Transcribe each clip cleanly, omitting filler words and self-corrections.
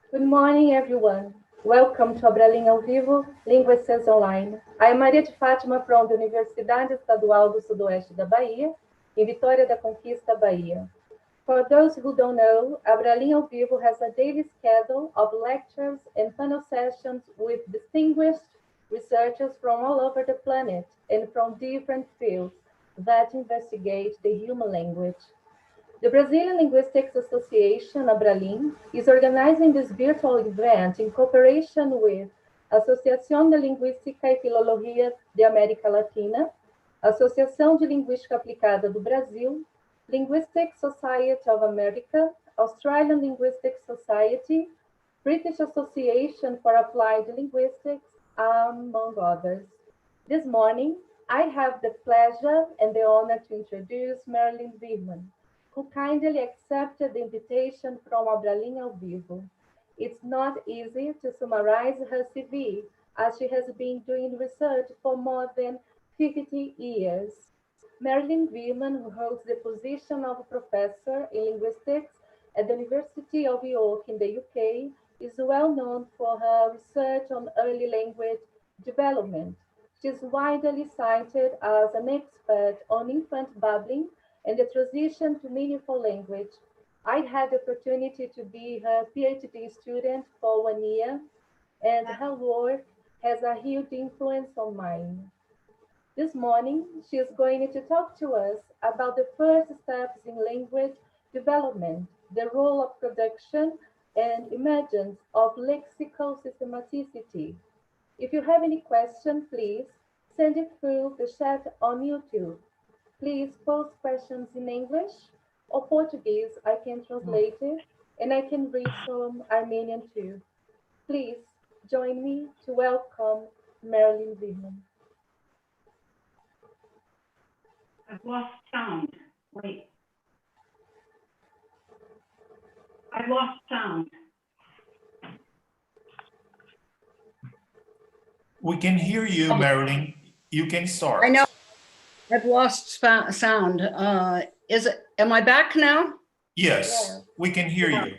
Good morning, everyone. Welcome to Abralim ao Vivo, Linguistics Online. I am Maria de Fátima from the Universidade Estadual do Sudoeste da Bahia, in Vitória da Conquista, Bahia. For those who don't know, Abralim ao Vivo has a daily schedule of lectures and panel sessions with distinguished researchers from all over the planet and from different fields that investigate the human language. The Brazilian Linguistics Association, Abralim, is organizing this virtual event in cooperation with Associação de Linguística e Filologia de América Latina, Associação de Linguística Aplicada do Brasil, Linguistic Society of America, Australian Linguistic Society, British Association for Applied Linguistics, among others. This morning, I have the pleasure and the honor to introduce Marilyn Vihman, who kindly accepted the invitation from Abralim ao Vivo. It's not easy to summarize her CV, as she has been doing research for more than 50 years. Marilyn Vihman, who holds the position of professor in linguistics at the University of York in the UK, is well known for her research on early language development. She is widely cited as an expert on infant babbling and the transition to meaningful language. I had the opportunity to be her PhD student for 1 year, and her work has a huge influence on mine. This morning, she is going to talk to us about the first steps in language development, the role of production and emergence of lexical systematicity. If you have any question, please send it through the chat on YouTube. Please post questions in English or Portuguese. I can translate it and I can read some Armenian too. Please join me to welcome Marilyn Vihman. I've lost sound. Wait. I lost sound. We can hear you, Marilyn. You can start. I know. I've lost sound. Am I back now? Yes, we can hear you.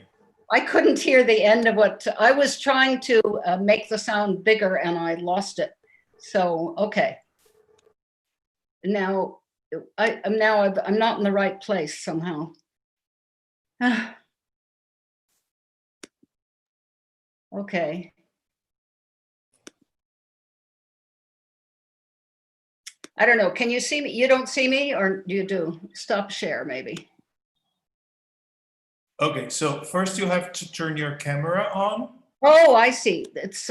I couldn't hear the end of what I was trying to make the sound bigger and I lost it. So, okay. Now, I'm not in the right place somehow. Okay. I don't know. Can you see me? You don't see me, or you do? Stop share, maybe. Okay, so first you have to turn your camera on. Oh, I see.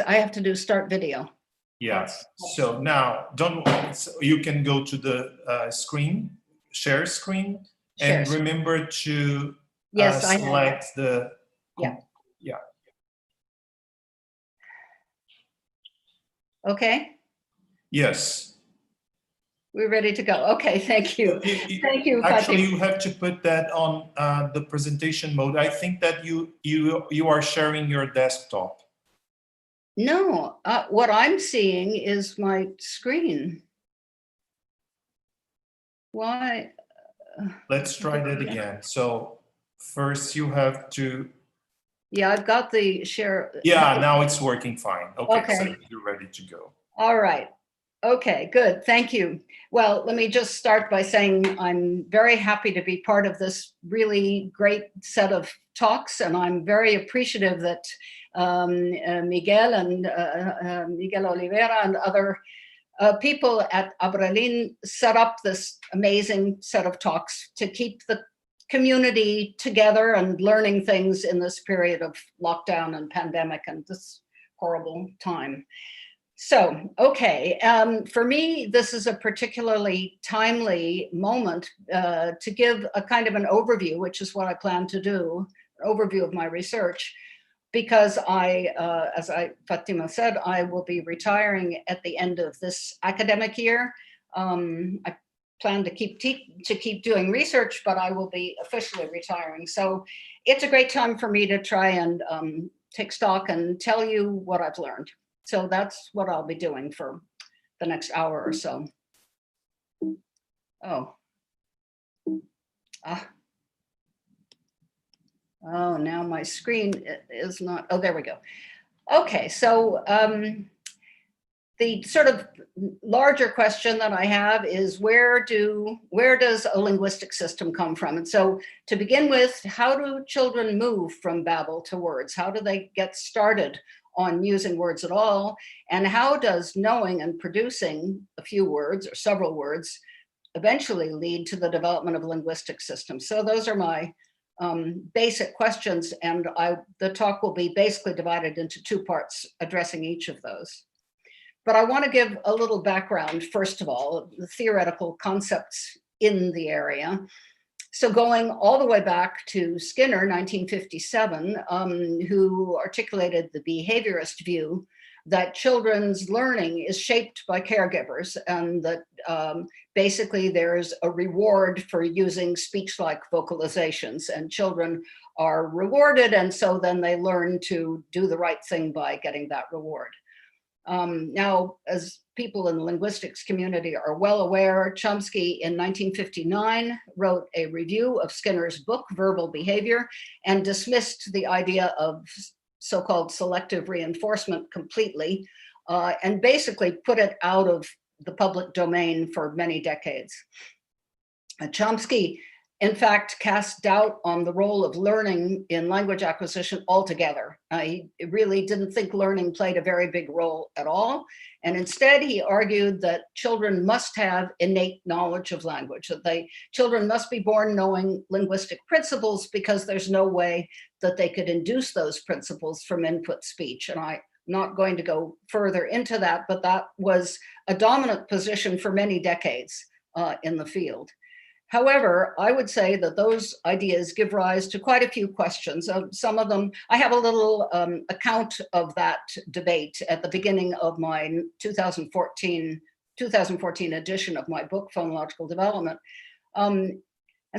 I have to do start video. Yes. So now you can go to the screen, share screen, and remember to select the. Yeah. Okay. Yes. We're ready to go. Okay, thank you. Thank you. Actually, you have to put that on the presentation mode. I think that you are sharing your desktop. No, what I'm seeing is my screen. Why? Let's try that again. So first you have to. Yeah, I've got the share. Yeah, now it's working fine. Okay. So you're ready to go. All right. Okay, good. Thank you. Well, let me just start by saying I'm very happy to be part of this really great set of talks, and I'm very appreciative that Miguel Oliveira and other people at Abralim set up this amazing set of talks to keep the community together and learning things in this period of lockdown and pandemic and this horrible time. So, okay, for me, this is a particularly timely moment to give a kind of an overview, which is what I plan to do, an overview of my research, because as Fatima said, I will be retiring at the end of this academic year. I plan to keep doing research, but I will be officially retiring. So it's a great time for me to try and take stock and tell you what I've learned. So that's what I'll be doing for the next hour or so. Oh. Oh, now my screen is not, oh, there we go. Okay, so the sort of larger question that I have is where does a linguistic system come from? And so to begin with, how do children move from babble to words? How do they get started on using words at all? And how does knowing and producing a few words or several words eventually lead to the development of a linguistic system? So those are my basic questions, and the talk will be basically divided into two parts addressing each of those. But I want to give a little background, first of all, the theoretical concepts in the area. So going all the way back to Skinner, 1957, who articulated the behaviorist view that children's learning is shaped by caregivers, and that basically there's a reward for using speech-like vocalizations, and children are rewarded, and so then they learn to do the right thing by getting that reward. Now, as people in the linguistics community are well aware, Chomsky in 1959 wrote a review of Skinner's book, Verbal Behavior, and dismissed the idea of so-called selective reinforcement completely, and basically put it out of the public domain for many decades. Chomsky, in fact, cast doubt on the role of learning in language acquisition altogether. He really didn't think learning played a very big role at all. And instead, he argued that children must have innate knowledge of language, that children must be born knowing linguistic principles because there's no way that they could induce those principles from input speech. And I'm not going to go further into that, but that was a dominant position for many decades in the field. However, I would say that those ideas give rise to quite a few questions. Some of them, I have a little account of that debate at the beginning of my 2014 edition of my book, Phonological Development. And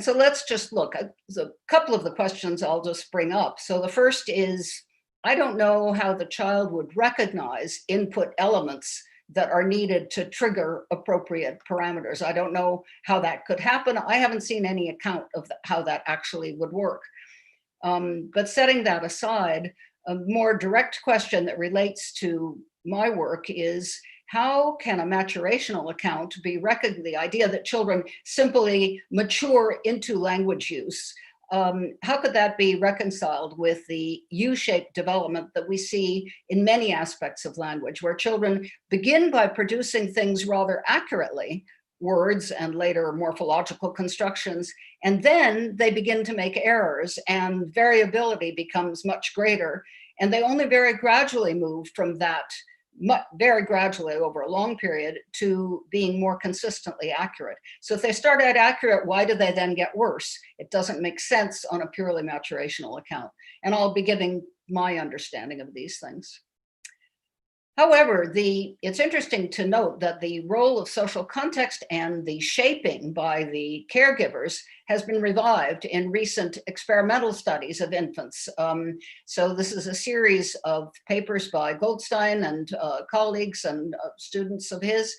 so let's just look at a couple of the questions I'll just bring up. So the first is, I don't know how the child would recognize input elements that are needed to trigger appropriate parameters. I don't know how that could happen. I haven't seen any account of how that actually would work. But setting that aside, a more direct question that relates to my work is, how can a maturational account be the idea that children simply mature into language use? How could that be reconciled with the U-shaped development that we see in many aspects of language, where children begin by producing things rather accurately, words and later morphological constructions, and then they begin to make errors and variability becomes much greater, and they only very gradually move from that, very gradually over a long period, to being more consistently accurate. So if they start out accurate, why do they then get worse? It doesn't make sense on a purely maturational account. And I'll be giving my understanding of these things. However, it's interesting to note that the role of social context and the shaping by the caregivers has been revived in recent experimental studies of infants. So this is a series of papers by Goldstein and colleagues and students of his.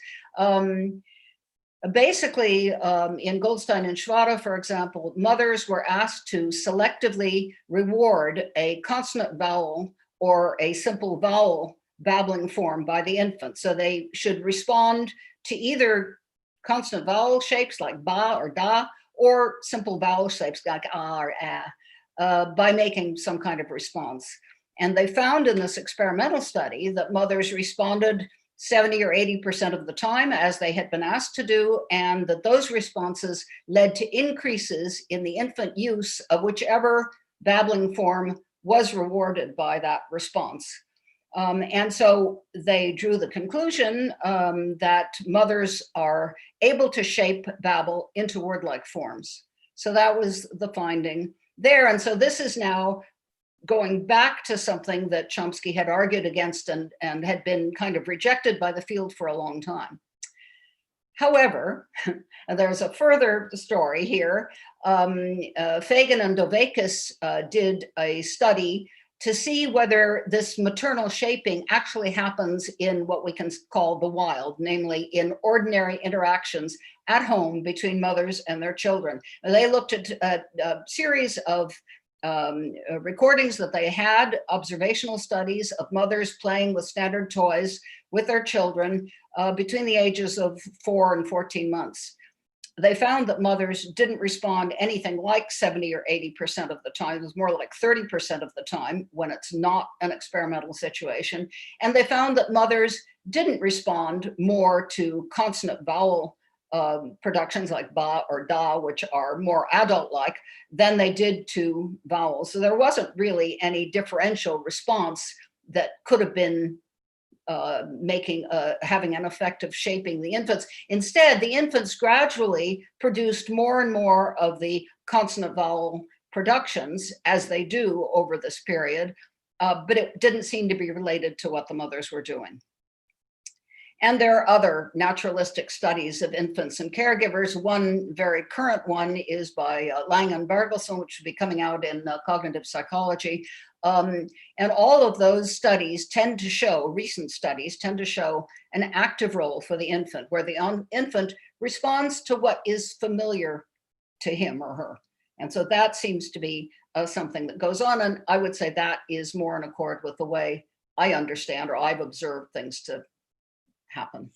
Basically, in Goldstein and Schwada, for example, mothers were asked to selectively reward a consonant vowel or a simple vowel babbling form by the infant. So they should respond to either consonant vowel shapes like ba or da, or simple vowel shapes like ah or ah, by making some kind of response. And they found in this experimental study that mothers responded 70 or 80% of the time as they had been asked to do, and that those responses led to increases in the infant use of whichever babbling form was rewarded by that response. And so they drew the conclusion that mothers are able to shape babble into word-like forms. So that was the finding there. And so this is now going back to something that Chomsky had argued against and had been kind of rejected by the field for a long time. However, there's a further story here. Fagan and Dovakis did a study to see whether this maternal shaping actually happens in what we can call the wild, namely in ordinary interactions at home between mothers and their children. And they looked at a series of recordings that they had, observational studies of mothers playing with standard toys with their children between the ages of 4 and 14 months. They found that mothers didn't respond anything like 70 or 80% of the time. It was more like 30% of the time when it's not an experimental situation. And they found that mothers didn't respond more to consonant vowel productions like ba or da, which are more adult-like, than they did to vowels. So there wasn't really any differential response that could have been having an effect of shaping the infants. Instead, the infants gradually produced more and more of the consonant vowel productions, as they do over this period, but it didn't seem to be related to what the mothers were doing. And there are other naturalistic studies of infants and caregivers. One very current one is by Lang and Bergelsen, which will be coming out in cognitive psychology. And all of those studies tend to show, recent studies tend to show an active role for the infant, where the infant responds to what is familiar to him or her. And so that seems to be something that goes on. And I would say that is more in accord with the way I understand or I've observed things to happen.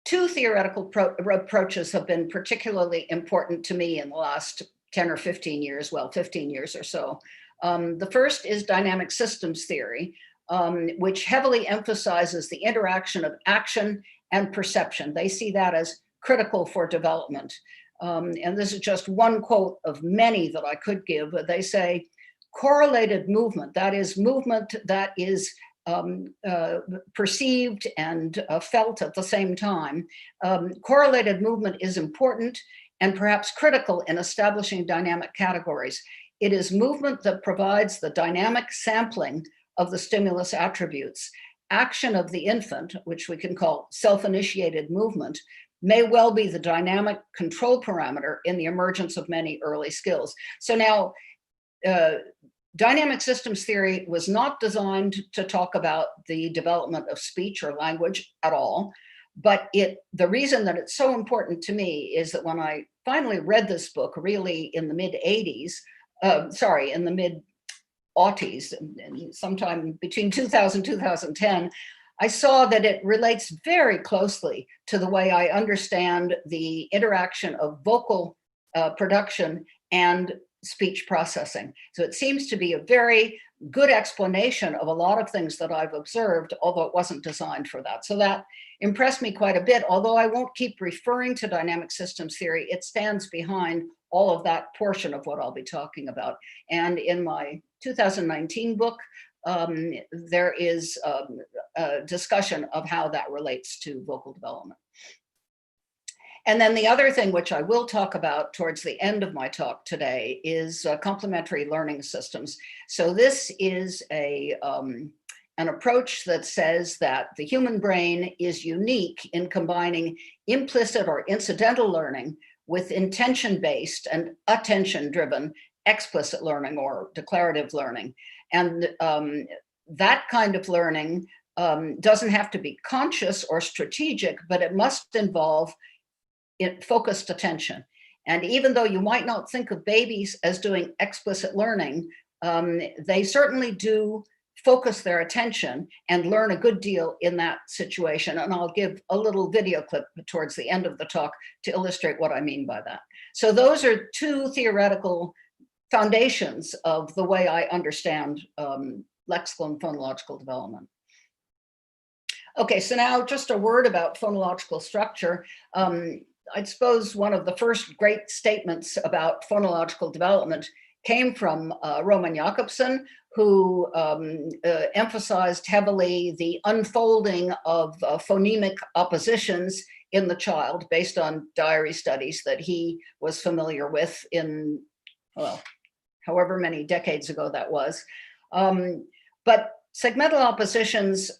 Two theoretical approaches have been particularly important to me in the last 10 or 15 years, well, 15 years or so. The first is dynamic systems theory, which heavily emphasizes the interaction of action and perception. They see that as critical for development. And this is just one quote of many that I could give, but they say, correlated movement, that is movement that is perceived and felt at the same time. Correlated movement is important and perhaps critical in establishing dynamic categories. It is movement that provides the dynamic sampling of the stimulus attributes. Action of the infant, which we can call self-initiated movement, may well be the dynamic control parameter in the emergence of many early skills. So now, dynamic systems theory was not designed to talk about the development of speech or language at all. But the reason that it's so important to me is that when I finally read this book, really in the mid-80s, in the mid-aughties, sometime between 2000 and 2010, I saw that it relates very closely to the way I understand the interaction of vocal production and speech processing. So it seems to be a very good explanation of a lot of things that I've observed, although it wasn't designed for that. So that impressed me quite a bit. Although I won't keep referring to dynamic systems theory, it stands behind all of that portion of what I'll be talking about. And in my 2019 book, there is a discussion of how that relates to vocal development. And then the other thing, which I will talk about towards the end of my talk today, is complementary learning systems. So this is an approach that says that the human brain is unique in combining implicit or incidental learning with intention-based and attention-driven explicit learning or declarative learning. And that kind of learning doesn't have to be conscious or strategic, but it must involve focused attention. And even though you might not think of babies as doing explicit learning, they certainly do focus their attention and learn a good deal in that situation. And I'll give a little video clip towards the end of the talk to illustrate what I mean by that. So those are two theoretical foundations of the way I understand lexical and phonological development. Okay, so now just a word about phonological structure. I suppose one of the first great statements about phonological development came from Roman Jakobson, who emphasized heavily the unfolding of phonemic oppositions in the child based on diary studies that he was familiar with in, well, however many decades ago that was. But segmental oppositions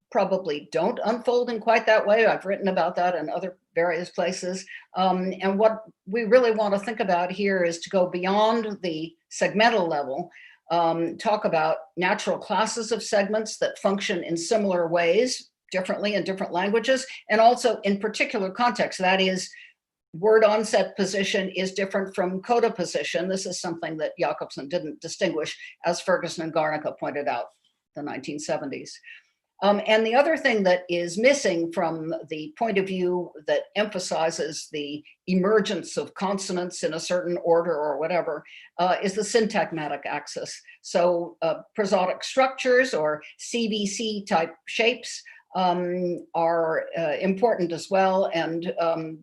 probably don't unfold in quite that way. I've written about that in other various places. And what we really want to think about here is to go beyond the segmental level, talk about natural classes of segments that function in similar ways, differently in different languages, and also in particular contexts. That is, word onset position is different from coda position. This is something that Jakobson didn't distinguish, as Ferguson and Garnica pointed out in the 1970s. And the other thing that is missing from the point of view that emphasizes the emergence of consonants in a certain order or whatever is the syntagmatic axis. So prosodic structures or CVC type shapes are important as well. And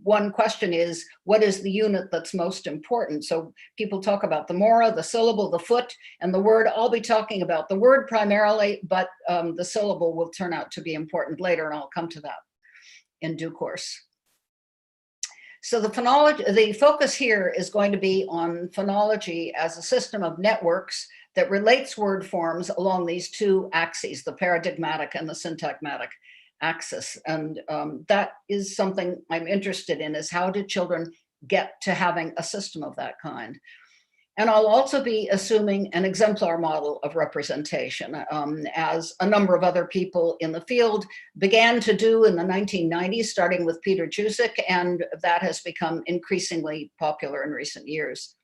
one question is, what is the unit that's most important? So people talk about the mora, the syllable, the foot, and the word. I'll be talking about the word primarily, but the syllable will turn out to be important later, and I'll come to that in due course. So the focus here is going to be on phonology as a system of networks that relates word forms along these two axes, the paradigmatic and the syntagmatic axis. And that is something I'm interested in, is how do children get to having a system of that kind? And I'll also be assuming an exemplar model of representation, as a number of other people in the field began to do in the 1990s, starting with Peter Jusek, and that has become increasingly popular in recent years.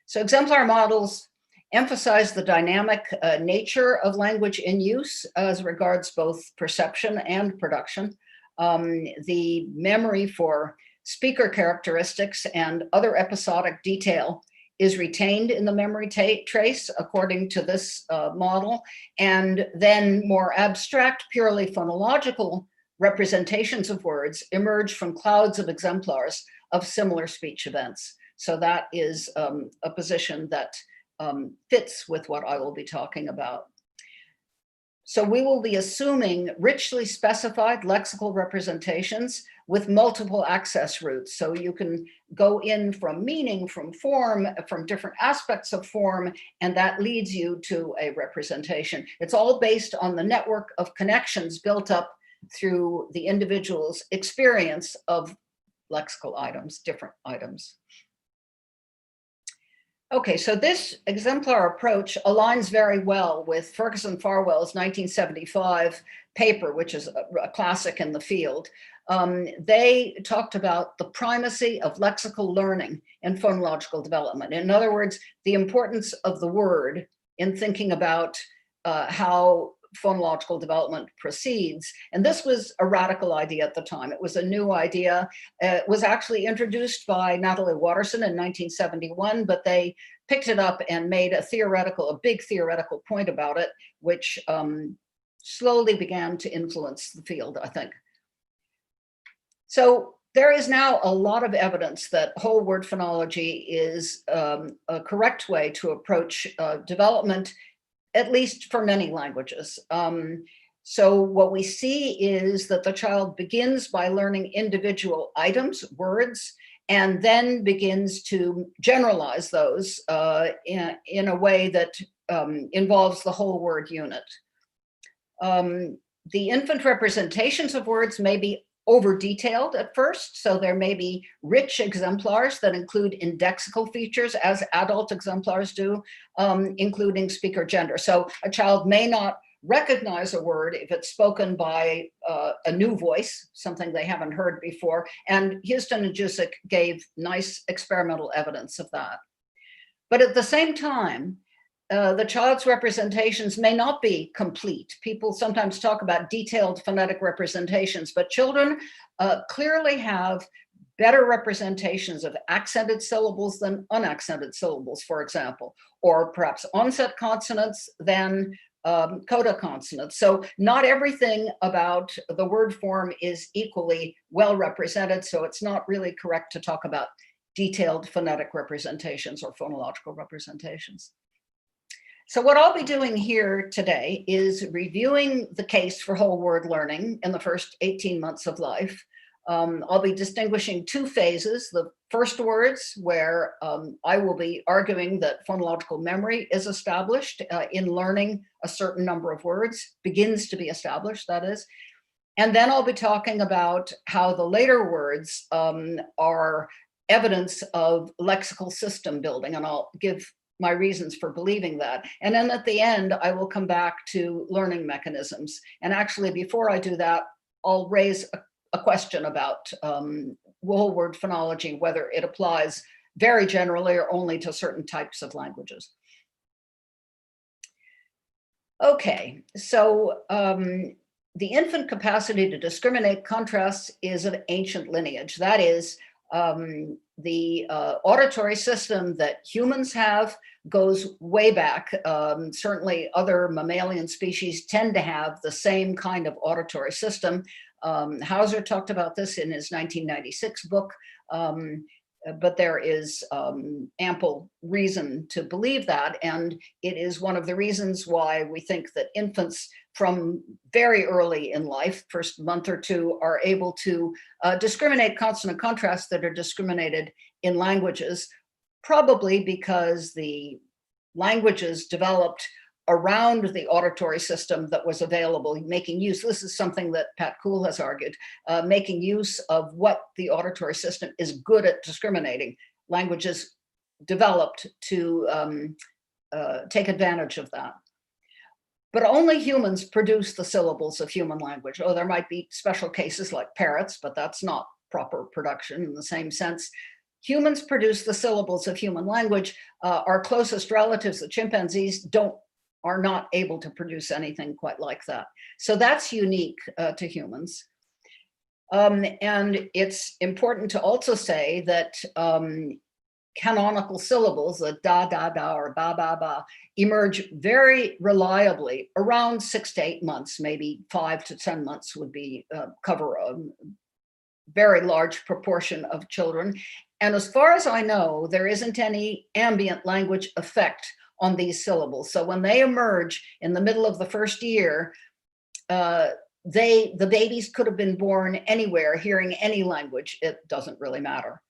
So exemplar models emphasize the dynamic nature of language in use as regards both perception and production. The memory for speaker characteristics and other episodic detail is retained in the memory trace according to this model, and then more abstract, purely phonological representations of words emerge from clouds of exemplars of similar speech events. So that is a position that fits with what I will be talking about. So we will be assuming richly specified lexical representations with multiple access routes. So you can go in from meaning, from form, from different aspects of form, and that leads you to a representation. It's all based on the network of connections built up through the individual's experience of lexical items, different items. Okay, so this exemplar approach aligns very well with Ferguson Farwell's 1975 paper, which is a classic in the field. They talked about the primacy of lexical learning in phonological development. In other words, the importance of the word in thinking about how phonological development proceeds. And this was a radical idea at the time. It was a new idea. It was actually introduced by Natalie Watterson in 1971, but they picked it up and made a big theoretical point about it, which slowly began to influence the field, I think. So there is now a lot of evidence that whole word phonology is a correct way to approach development, at least for many languages. So what we see is that the child begins by learning individual items, words, and then begins to generalize those in a way that involves the whole word unit. The infant representations of words may be over-detailed at first, so there may be rich exemplars that include indexical features, as adult exemplars do, including speaker gender. So a child may not recognize a word if it's spoken by a new voice, something they haven't heard before, and Houston and Jusek gave nice experimental evidence of that. But at the same time, the child's representations may not be complete. People sometimes talk about detailed phonetic representations, but children clearly have better representations of accented syllables than unaccented syllables, for example, or perhaps onset consonants than coda consonants. So not everything about the word form is equally well represented, so it's not really correct to talk about detailed phonetic representations or phonological representations. So what I'll be doing here today is reviewing the case for whole word learning in the first 18 months of life. I'll be distinguishing two phases. The first words, where I will be arguing that phonological memory is established in learning a certain number of words, begins to be established, that is. And then I'll be talking about how the later words are evidence of lexical system building, and I'll give my reasons for believing that. And then at the end, I will come back to learning mechanisms. And actually, before I do that, I'll raise a question about whole word phonology, whether it applies very generally or only to certain types of languages. Okay, so the infant capacity to discriminate contrasts is of ancient lineage. That is, the auditory system that humans have goes way back. Certainly other mammalian species tend to have the same kind of auditory system. Hauser talked about this in his 1996 book, but there is ample reason to believe that. And it is one of the reasons why we think that infants from very early in life, first month or two, are able to discriminate consonant contrasts that are discriminated in languages, probably because the languages developed around the auditory system that was available, making use, this is something that Pat Kuhl has argued, making use of what the auditory system is good at discriminating. Languages developed to take advantage of that. But only humans produce the syllables of human language. Oh, there might be special cases like parrots, but that's not proper production in the same sense. Humans produce the syllables of human language. Our closest relatives, the chimpanzees, are not able to produce anything quite like that. So that's unique to humans. And it's important to also say that canonical syllables, the da, da, da, or ba, ba, ba, emerge very reliably around 6 to 8 months, maybe 5 to 10 months would be cover a very large proportion of children. And as far as I know, there isn't any ambient language effect on these syllables. So when they emerge in the middle of the first year, the babies could have been born anywhere, hearing any language, it doesn't really matter.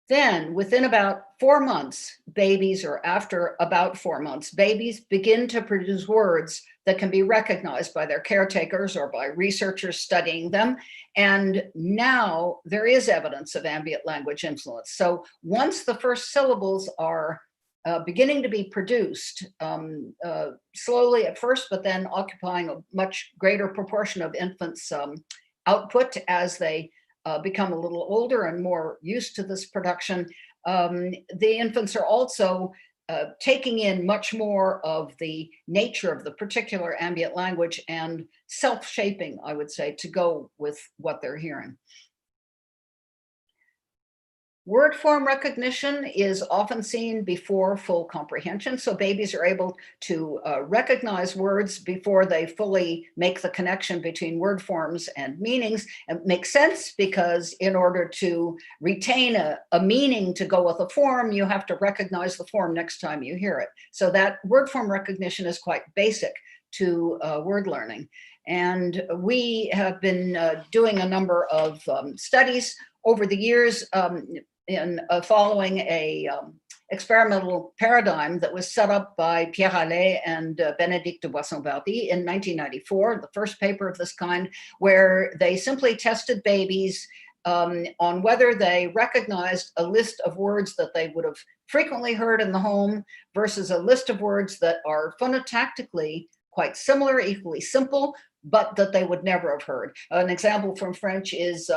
Then within about 4 months, babies, or after about 4 months, babies begin to produce words that can be recognized by their caretakers or by researchers studying them. And now there is evidence of ambient language influence. So once the first syllables are beginning to be produced, slowly at first, but then occupying a much greater proportion of infants' output as they become a little older and more used to this production, the infants are also taking in much more of the nature of the particular ambient language and self-shaping, I would say, to go with what they're hearing. Word form recognition is often seen before full comprehension. So babies are able to recognize words before they fully make the connection between word forms and meanings. It makes sense because in order to retain a meaning to go with a form, you have to recognize the form next time you hear it. So that word form recognition is quite basic to word learning. And we have been doing a number of studies over the years in following a experimental paradigm that was set up by Pierre Allais and Bénédicte de Boisson-Verdy in 1994, the first paper of this kind, where they simply tested babies on whether they recognized a list of words that they would have frequently heard in the home versus a list of words that are phonotactically quite similar, equally simple, but that they would never have heard. An example from French is,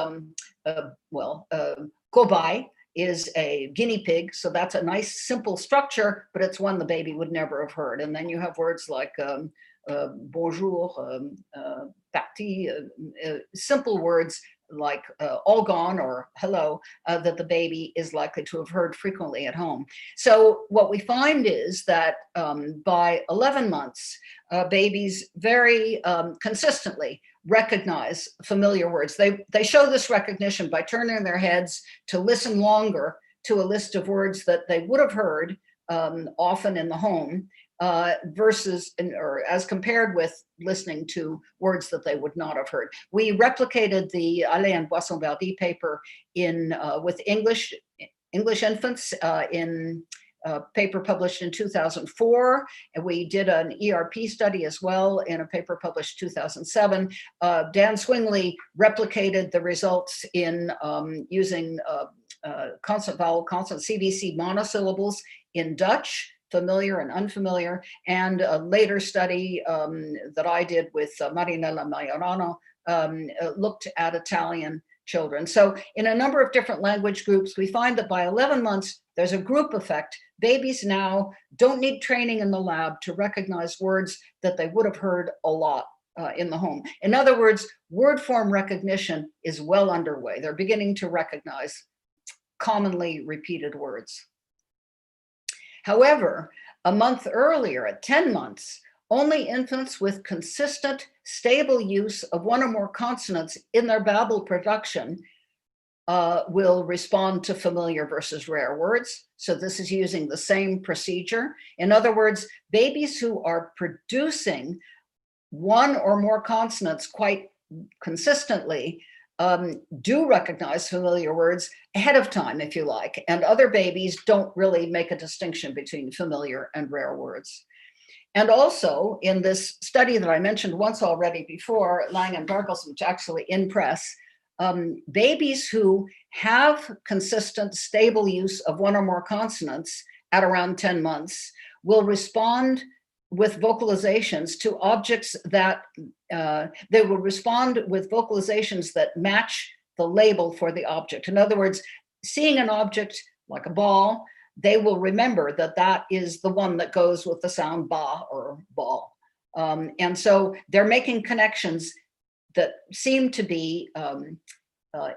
cobaye is a guinea pig. So that's a nice, simple structure, but it's one the baby would never have heard. And then you have words like bonjour, parti, simple words like all gone or hello, that the baby is likely to have heard frequently at home. So what we find is that by 11 months, babies very consistently recognize familiar words. They show this recognition by turning their heads to listen longer to a list of words that they would have heard often in the home, versus, or as compared with listening to words that they would not have heard. We replicated the Allais and Boisson-Verdy paper in with English infants in a paper published in 2004, and we did an ERP study as well in a paper published 2007. Dan Swingley replicated the results in using consonant, vowel, consonant, CVC monosyllables in Dutch, familiar and unfamiliar, and a later study that I did with Marinella Majorano looked at Italian children. So in a number of different language groups, we find that by 11 months, there's a group effect. Babies now don't need training in the lab to recognize words that they would have heard a lot in the home. In other words, word form recognition is well underway. They're beginning to recognize commonly repeated words. However, a month earlier, at 10 months, only infants with consistent, stable use of one or more consonants in their babble production will respond to familiar versus rare words. So this is using the same procedure. In other words, babies who are producing one or more consonants quite consistently do recognize familiar words ahead of time, if you like, and other babies don't really make a distinction between familiar and rare words. And also in this study that I mentioned once already before, Lang and Bargels, which actually in press, babies who have consistent, stable use of one or more consonants at around 10 months will respond with vocalizations to objects that, they will respond with vocalizations that match the label for the object. In other words, seeing an object like a ball, they will remember that that is the one that goes with the sound ba or ball. And so they're making connections that seem to be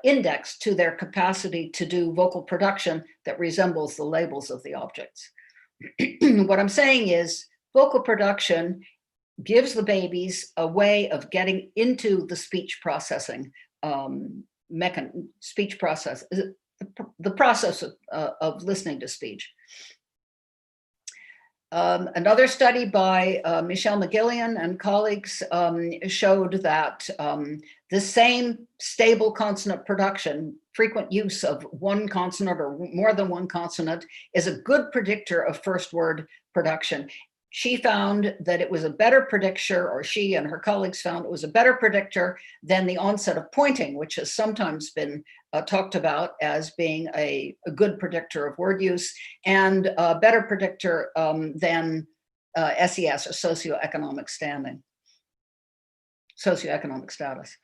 indexed to their capacity to do vocal production that resembles the labels of the objects. What I'm saying is vocal production gives the babies a way of getting into the speech processing speech process, the process of listening to speech. Another study by Michelle McGillian and colleagues showed that the same stable consonant production, frequent use of one consonant or more than one consonant, is a good predictor of first word production. She found that it was a better predictor, or she and her colleagues found it was a better predictor than the onset of pointing, which has sometimes been talked about as being a good predictor of word use, and a better predictor than SES, or socioeconomic status.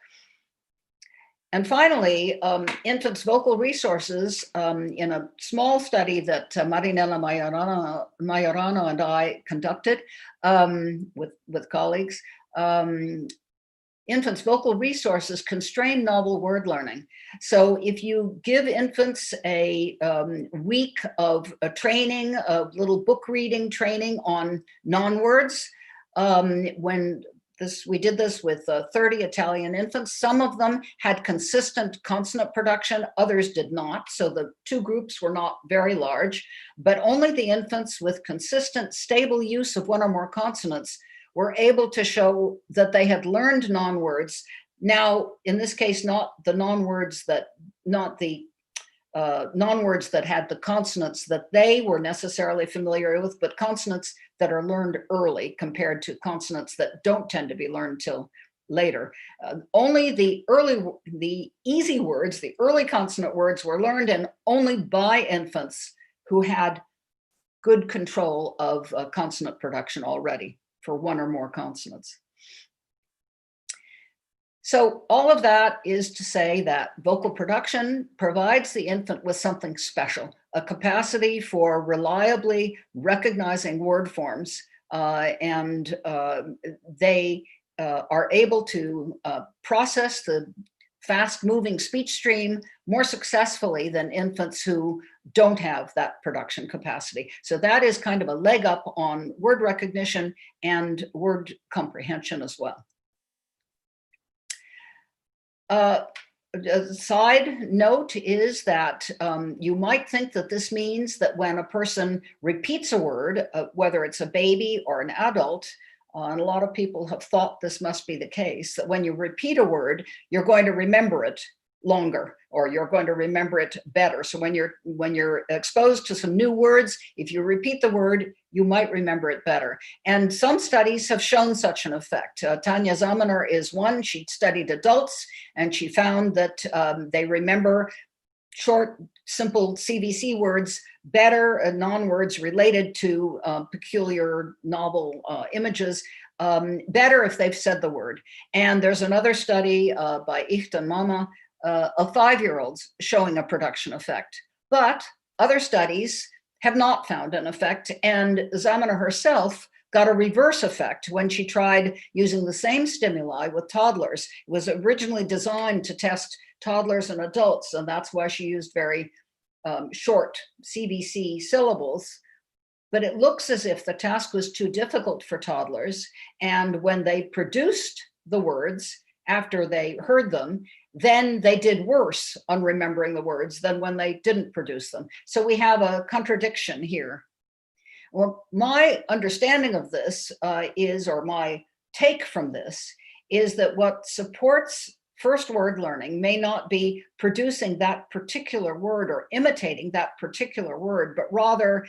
And finally, infants' vocal resources, in a small study that Marinella Majorano and I conducted with colleagues, infants' vocal resources constrain novel word learning. So if you give infants a week of a training, a little book reading training on non-words, we did this with 30 Italian infants. Some of them had consistent consonant production, others did not. So the two groups were not very large, but only the infants with consistent, stable use of one or more consonants were able to show that they had learned non-words. Now, in this case, not the non-words that had the consonants that they were necessarily familiar with, but consonants that are learned early compared to consonants that don't tend to be learned till later. Only the easy words, the early consonant words, were learned, and only by infants who had good control of consonant production already for one or more consonants. So all of that is to say that vocal production provides the infant with something special, a capacity for reliably recognizing word forms, and they are able to process the fast-moving speech stream more successfully than infants who don't have that production capacity. So that is kind of a leg up on word recognition and word comprehension as well. A side note is that you might think that this means that when a person repeats a word, whether it's a baby or an adult, and a lot of people have thought this must be the case, that when you repeat a word, you're going to remember it longer, or you're going to remember it better. So when you're exposed to some new words, if you repeat the word, you might remember it better. And some studies have shown such an effect. Tanya Zamener is one. She studied adults, and she found that they remember short, simple CVC words better, non-words related to peculiar novel images better if they've said the word. And there's another study by Ich and Mama of 5-year-olds showing a production effect. But other studies have not found an effect, and Zamina herself got a reverse effect when she tried using the same stimuli with toddlers. It was originally designed to test toddlers and adults, and that's why she used very short CBC syllables. But it looks as if the task was too difficult for toddlers, and when they produced the words after they heard them, then they did worse on remembering the words than when they didn't produce them. So we have a contradiction here. Well, my understanding of this is, or my take from this, is that what supports first word learning may not be producing that particular word or imitating that particular word, but rather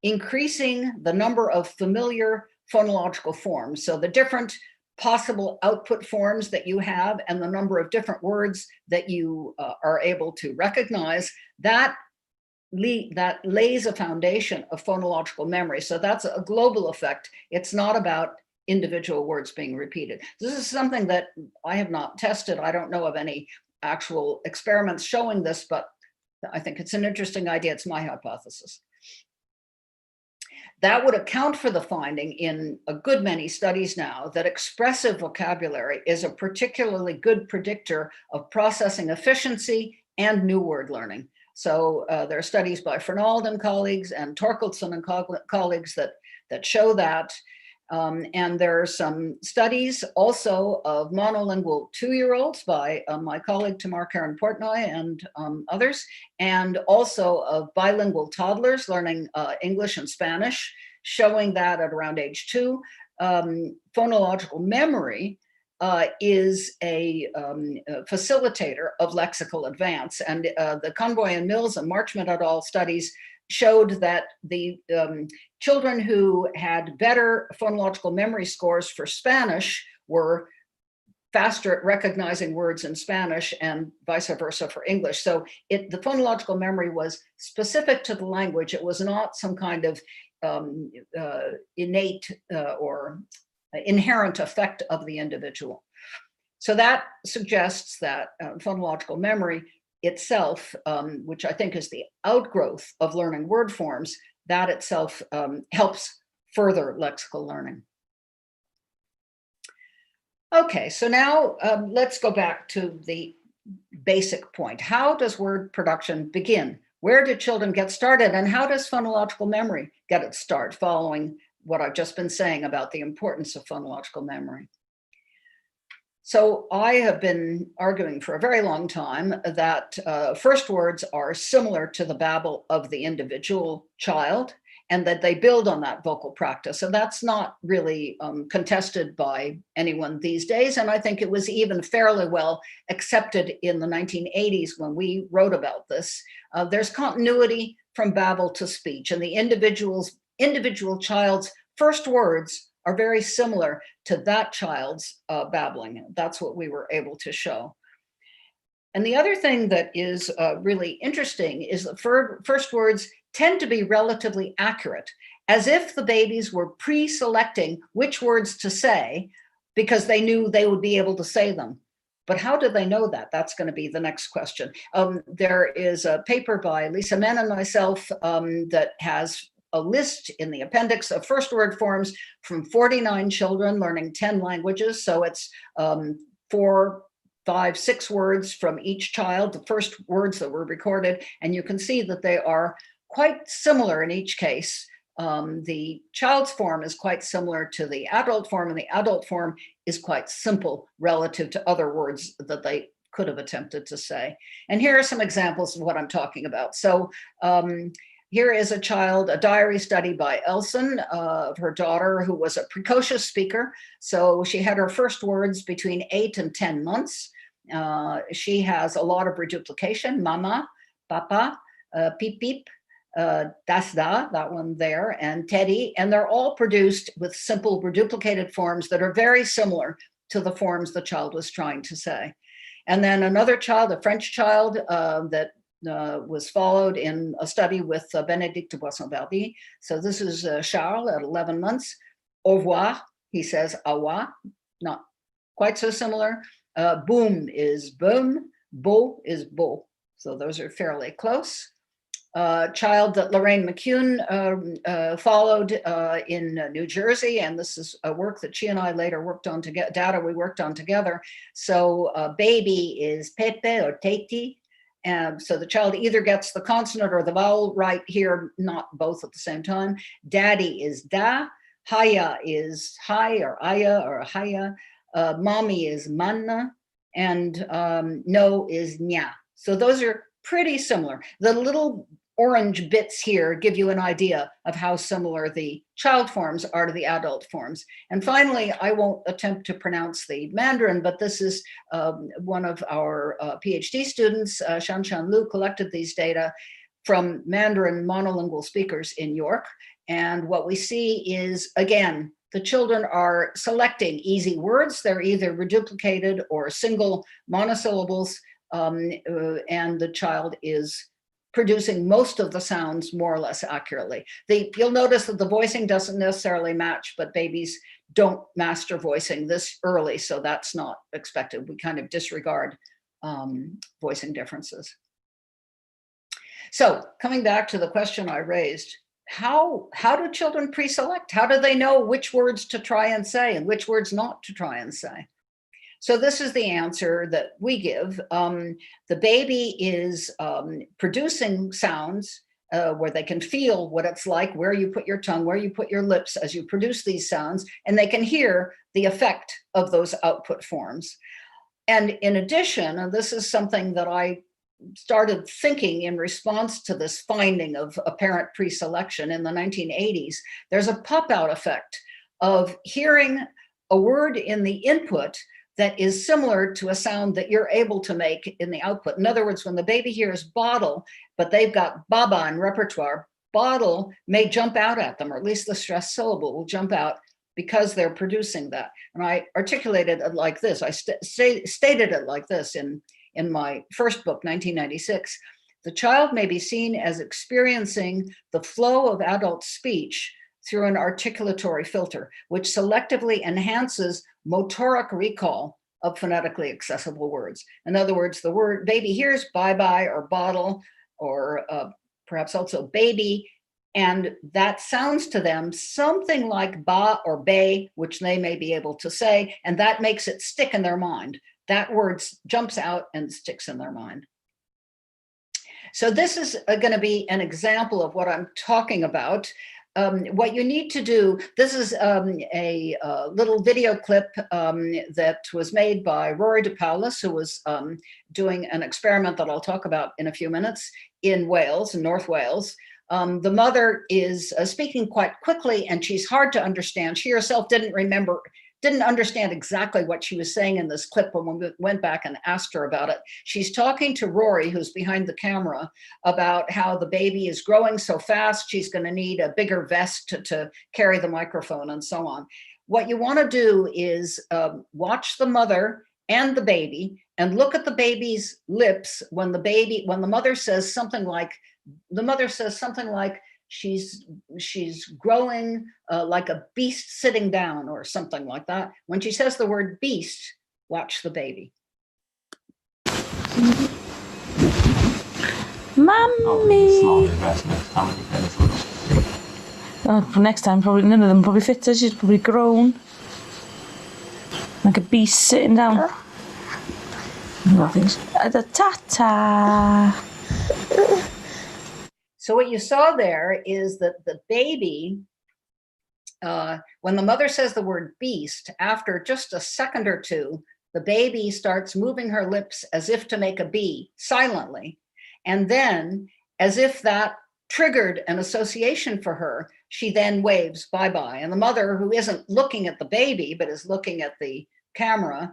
increasing the number of familiar phonological forms. So the different possible output forms that you have and the number of different words that you are able to recognize, that lays a foundation of phonological memory. So that's a global effect. It's not about individual words being repeated. This is something that I have not tested. I don't know of any actual experiments showing this, but I think it's an interesting idea. It's my hypothesis. That would account for the finding in a good many studies now that expressive vocabulary is a particularly good predictor of processing efficiency and new word learning. So there are studies by Fernald and colleagues and Torkelson and colleagues that show that. And there are some studies also of monolingual 2-year-olds by my colleague Tamar Karen Portnoy and others, and also of bilingual toddlers learning English and Spanish, showing that at around age 2, phonological memory is a facilitator of lexical advance. And the Convoy and Mills and Marchment et al. Studies showed that the children who had better phonological memory scores for Spanish were faster at recognizing words in Spanish and vice versa for English. So the phonological memory was specific to the language. It was not some kind of innate or inherent effect of the individual. So that suggests that phonological memory itself, which I think is the outgrowth of learning word forms, that itself helps further lexical learning. Okay, so now let's go back to the basic point. How does word production begin? Where do children get started, and how does phonological memory get its start, following what I've just been saying about the importance of phonological memory? So I have been arguing for a very long time that first words are similar to the babble of the individual child, and that they build on that vocal practice. And that's not really contested by anyone these days. And I think it was even fairly well accepted in the 1980s when we wrote about this. There's continuity from babble to speech, and the individual child's first words are very similar to that child's babbling. That's what we were able to show. And the other thing that is really interesting is that first words tend to be relatively accurate, as if the babies were pre-selecting which words to say because they knew they would be able to say them. But how do they know that? That's going to be the next question. There is a paper by Lisa Men and myself that has a list in the appendix of first word forms from 49 children learning 10 languages. So it's 4, 5, 6 words from each child, the first words that were recorded. And you can see that they are quite similar in each case. The child's form is quite similar to the adult form, and the adult form is quite simple relative to other words that they could have attempted to say. And here are some examples of what I'm talking about. So here is a diary study by Elson of her daughter, who was a precocious speaker. So she had her first words between 8 and 10 months. She has a lot of reduplication: mama, papa, peep peep, das da, that one there, and Teddy. And they're all produced with simple reduplicated forms that are very similar to the forms the child was trying to say. And then another child, a French child, that was followed in a study with Bénédicte de Boisson-Verdy. So this is Charles at 11 months. Au revoir, he says awa, not quite so similar. Boom is boom, bo is bo. So those are fairly close. Child that Lorraine McCune followed in New Jersey, and this is a work that she and I later worked on together, data we worked on together. So baby is Pepe or Teti. So the child either gets the consonant or the vowel right here, not both at the same time. Daddy is da, haya is hi or aya or haya, mommy is manna, and no is nya. So those are pretty similar. The little orange bits here give you an idea of how similar the child forms are to the adult forms. And finally, I won't attempt to pronounce the Mandarin, but this is one of our PhD students, Shanshan Lu, collected these data from Mandarin monolingual speakers in York. And what we see is, again, the children are selecting easy words. They're either reduplicated or single monosyllables, and the child is producing most of the sounds more or less accurately. You'll notice that the voicing doesn't necessarily match, but babies don't master voicing this early, so that's not expected. We kind of disregard voicing differences. So coming back to the question I raised, how do children pre-select? How do they know which words to try and say and which words not to try and say? So this is the answer that we give. The baby is producing sounds where they can feel what it's like, where you put your tongue, where you put your lips as you produce these sounds, and they can hear the effect of those output forms. And in addition, and this is something that I started thinking in response to this finding of apparent pre-selection in the 1980s, there's a pop-out effect of hearing a word in the input that is similar to a sound that you're able to make in the output. In other words, when the baby hears bottle, but they've got baba in repertoire, bottle may jump out at them, or at least the stressed syllable will jump out because they're producing that. And I articulated it like this. I stated it like this in my first book, 1996. The child may be seen as experiencing the flow of adult speech through an articulatory filter, which selectively enhances motoric recall of phonetically accessible words. In other words, the word baby hears bye-bye or bottle, or perhaps also baby, and that sounds to them something like ba or bay, which they may be able to say, and that makes it stick in their mind. That word jumps out and sticks in their mind. So this is going to be an example of what I'm talking about. What you need to do, this is a little video clip that was made by Rory de Paulus, who was doing an experiment that I'll talk about in a few minutes in Wales, in North Wales. The mother is speaking quite quickly and she's hard to understand. She herself didn't understand exactly what she was saying in this clip when we went back and asked her about it. She's talking to Rory, who's behind the camera, about how the baby is growing so fast, she's going to need a bigger vest to carry the microphone and so on. What you want to do is watch the mother and the baby and look at the baby's lips when the mother says something like, she's growing like a beast sitting down or something like that. When she says the word beast, watch the baby. Mummy! Oh, for next time, probably none of them probably fit her. She's probably grown. Like a beast sitting down. Ta-ta! So what you saw there is that the baby, when the mother says the word beast, after just a second or two, the baby starts moving her lips as if to make a B silently. And then, as if that triggered an association for her, she then waves bye-bye. And the mother, who isn't looking at the baby, but is looking at the camera,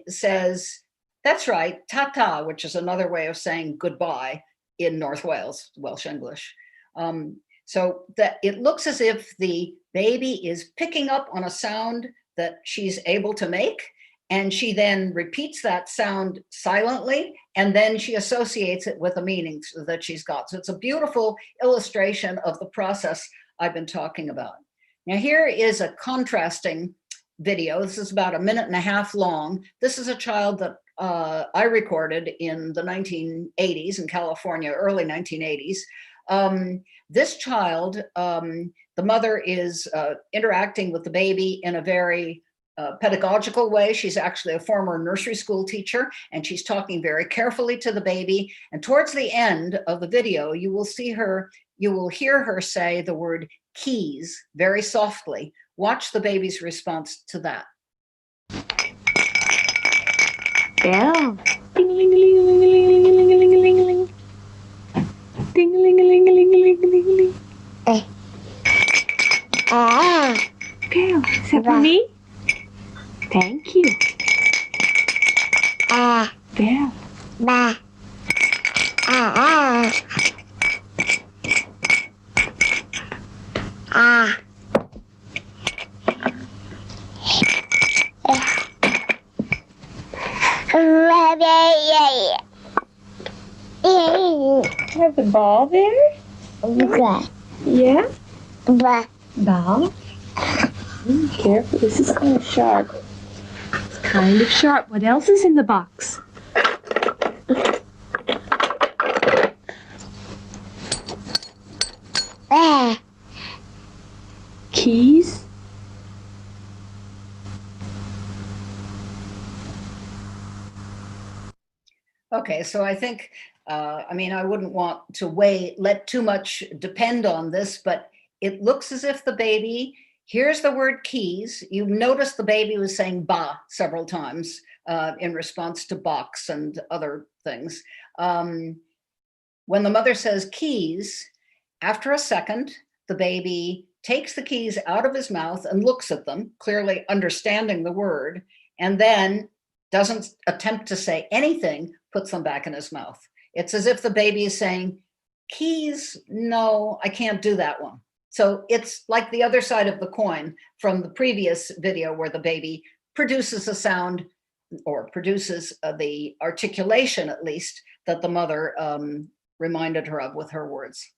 says, that's right, ta-ta, which is another way of saying goodbye in North Wales, Welsh English. So that it looks as if the baby is picking up on a sound that she's able to make, and she then repeats that sound silently, and then she associates it with a meaning that she's got. So it's a beautiful illustration of the process I've been talking about. Now here is a contrasting video. This is about 1.5 minutes long. This is a child that I recorded in the 1980s in California, early 1980s. This child, the mother is interacting with the baby in a very pedagogical way. She's actually a former nursery school teacher, and she's talking very carefully to the baby. And towards the end of the video, you will hear her say the word keys very softly. Watch the baby's response to that. Bell. Ding-a-ling-a-ling-a-ling-a-ling-a-ling-a-ling-a-ling. Ding-a-ling-a-ling-a-ling-a-ling-a-ling. Bell, is that for me? Thank you. Bell. Have the ball there? Yeah? Ball? Careful, this is kind of sharp. It's kind of sharp. What else is in the box? Keys? Okay, so I think, I mean, I wouldn't want to let too much depend on this, but it looks as if the baby hears the word keys. You notice the baby was saying ba several times in response to box and other things. When the mother says keys, after a second, the baby takes the keys out of his mouth and looks at them, clearly understanding the word, and then doesn't attempt to say anything, puts them back in his mouth. It's as if the baby is saying, keys, no, I can't do that one. So it's like the other side of the coin from the previous video where the baby produces a sound or produces the articulation, at least, that the mother reminded her of with her words.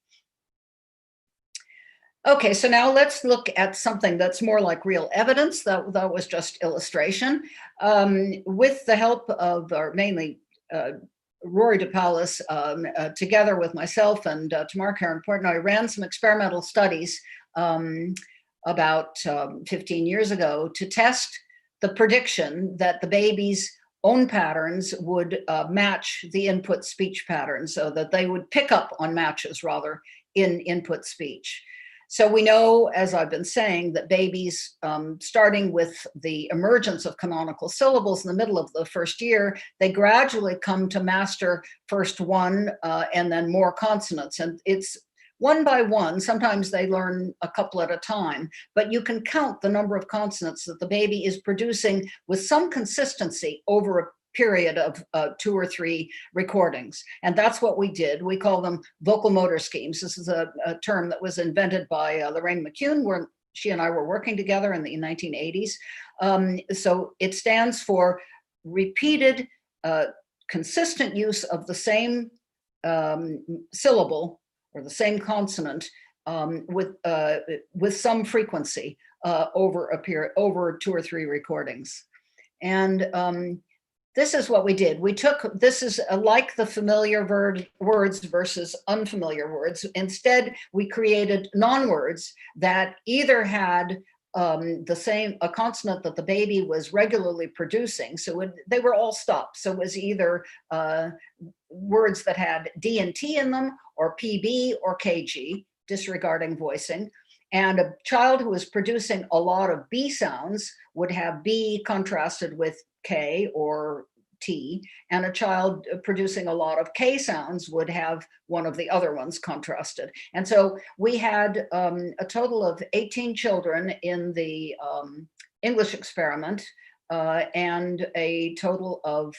Okay, so now let's look at something that's more like real evidence. That was just illustration. With the help of, or mainly Rory DePalis, together with myself and Tamar Karen Portnoy, ran some experimental studies about 15 years ago to test the prediction that the baby's own patterns would match the input speech patterns, so that they would pick up on matches rather in input speech. So we know, as I've been saying, that babies, starting with the emergence of canonical syllables in the middle of the first year, they gradually come to master first one and then more consonants. And it's one by one. Sometimes they learn a couple at a time, but you can count the number of consonants that the baby is producing with some consistency over a period of 2 or 3 recordings. And that's what we did. We call them vocal motor schemes. This is a term that was invented by Lorraine McCune, where she and I were working together in the 1980s. So it stands for repeated, consistent use of the same syllable or the same consonant with some frequency over a period, over 2 or 3 recordings. And this is what we did. We took, this is like the familiar words versus unfamiliar words. Instead, we created non-words that either had a consonant that the baby was regularly producing. So they were all stopped. So it was either words that had D and T in them, or PB or KG, disregarding voicing. And a child who was producing a lot of B sounds would have B contrasted with K or T, and a child producing a lot of K sounds would have one of the other ones contrasted. And so we had a total of 18 children in the English experiment and a total of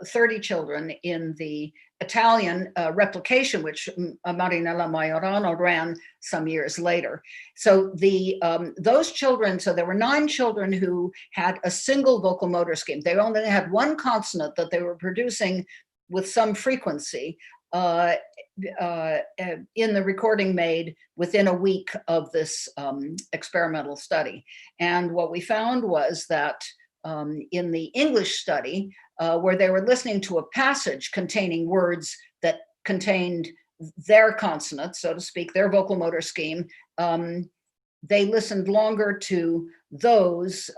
30 children in the Italian replication, which Marinella Majorano ran some years later. So those children, so there were 9 children who had a single vocal motor scheme. They only had one consonant that they were producing with some frequency, in the recording made within a week of this experimental study. And what we found was that in the English study, where they were listening to a passage containing words that contained their consonants, so to speak, their vocal motor scheme, they listened longer to those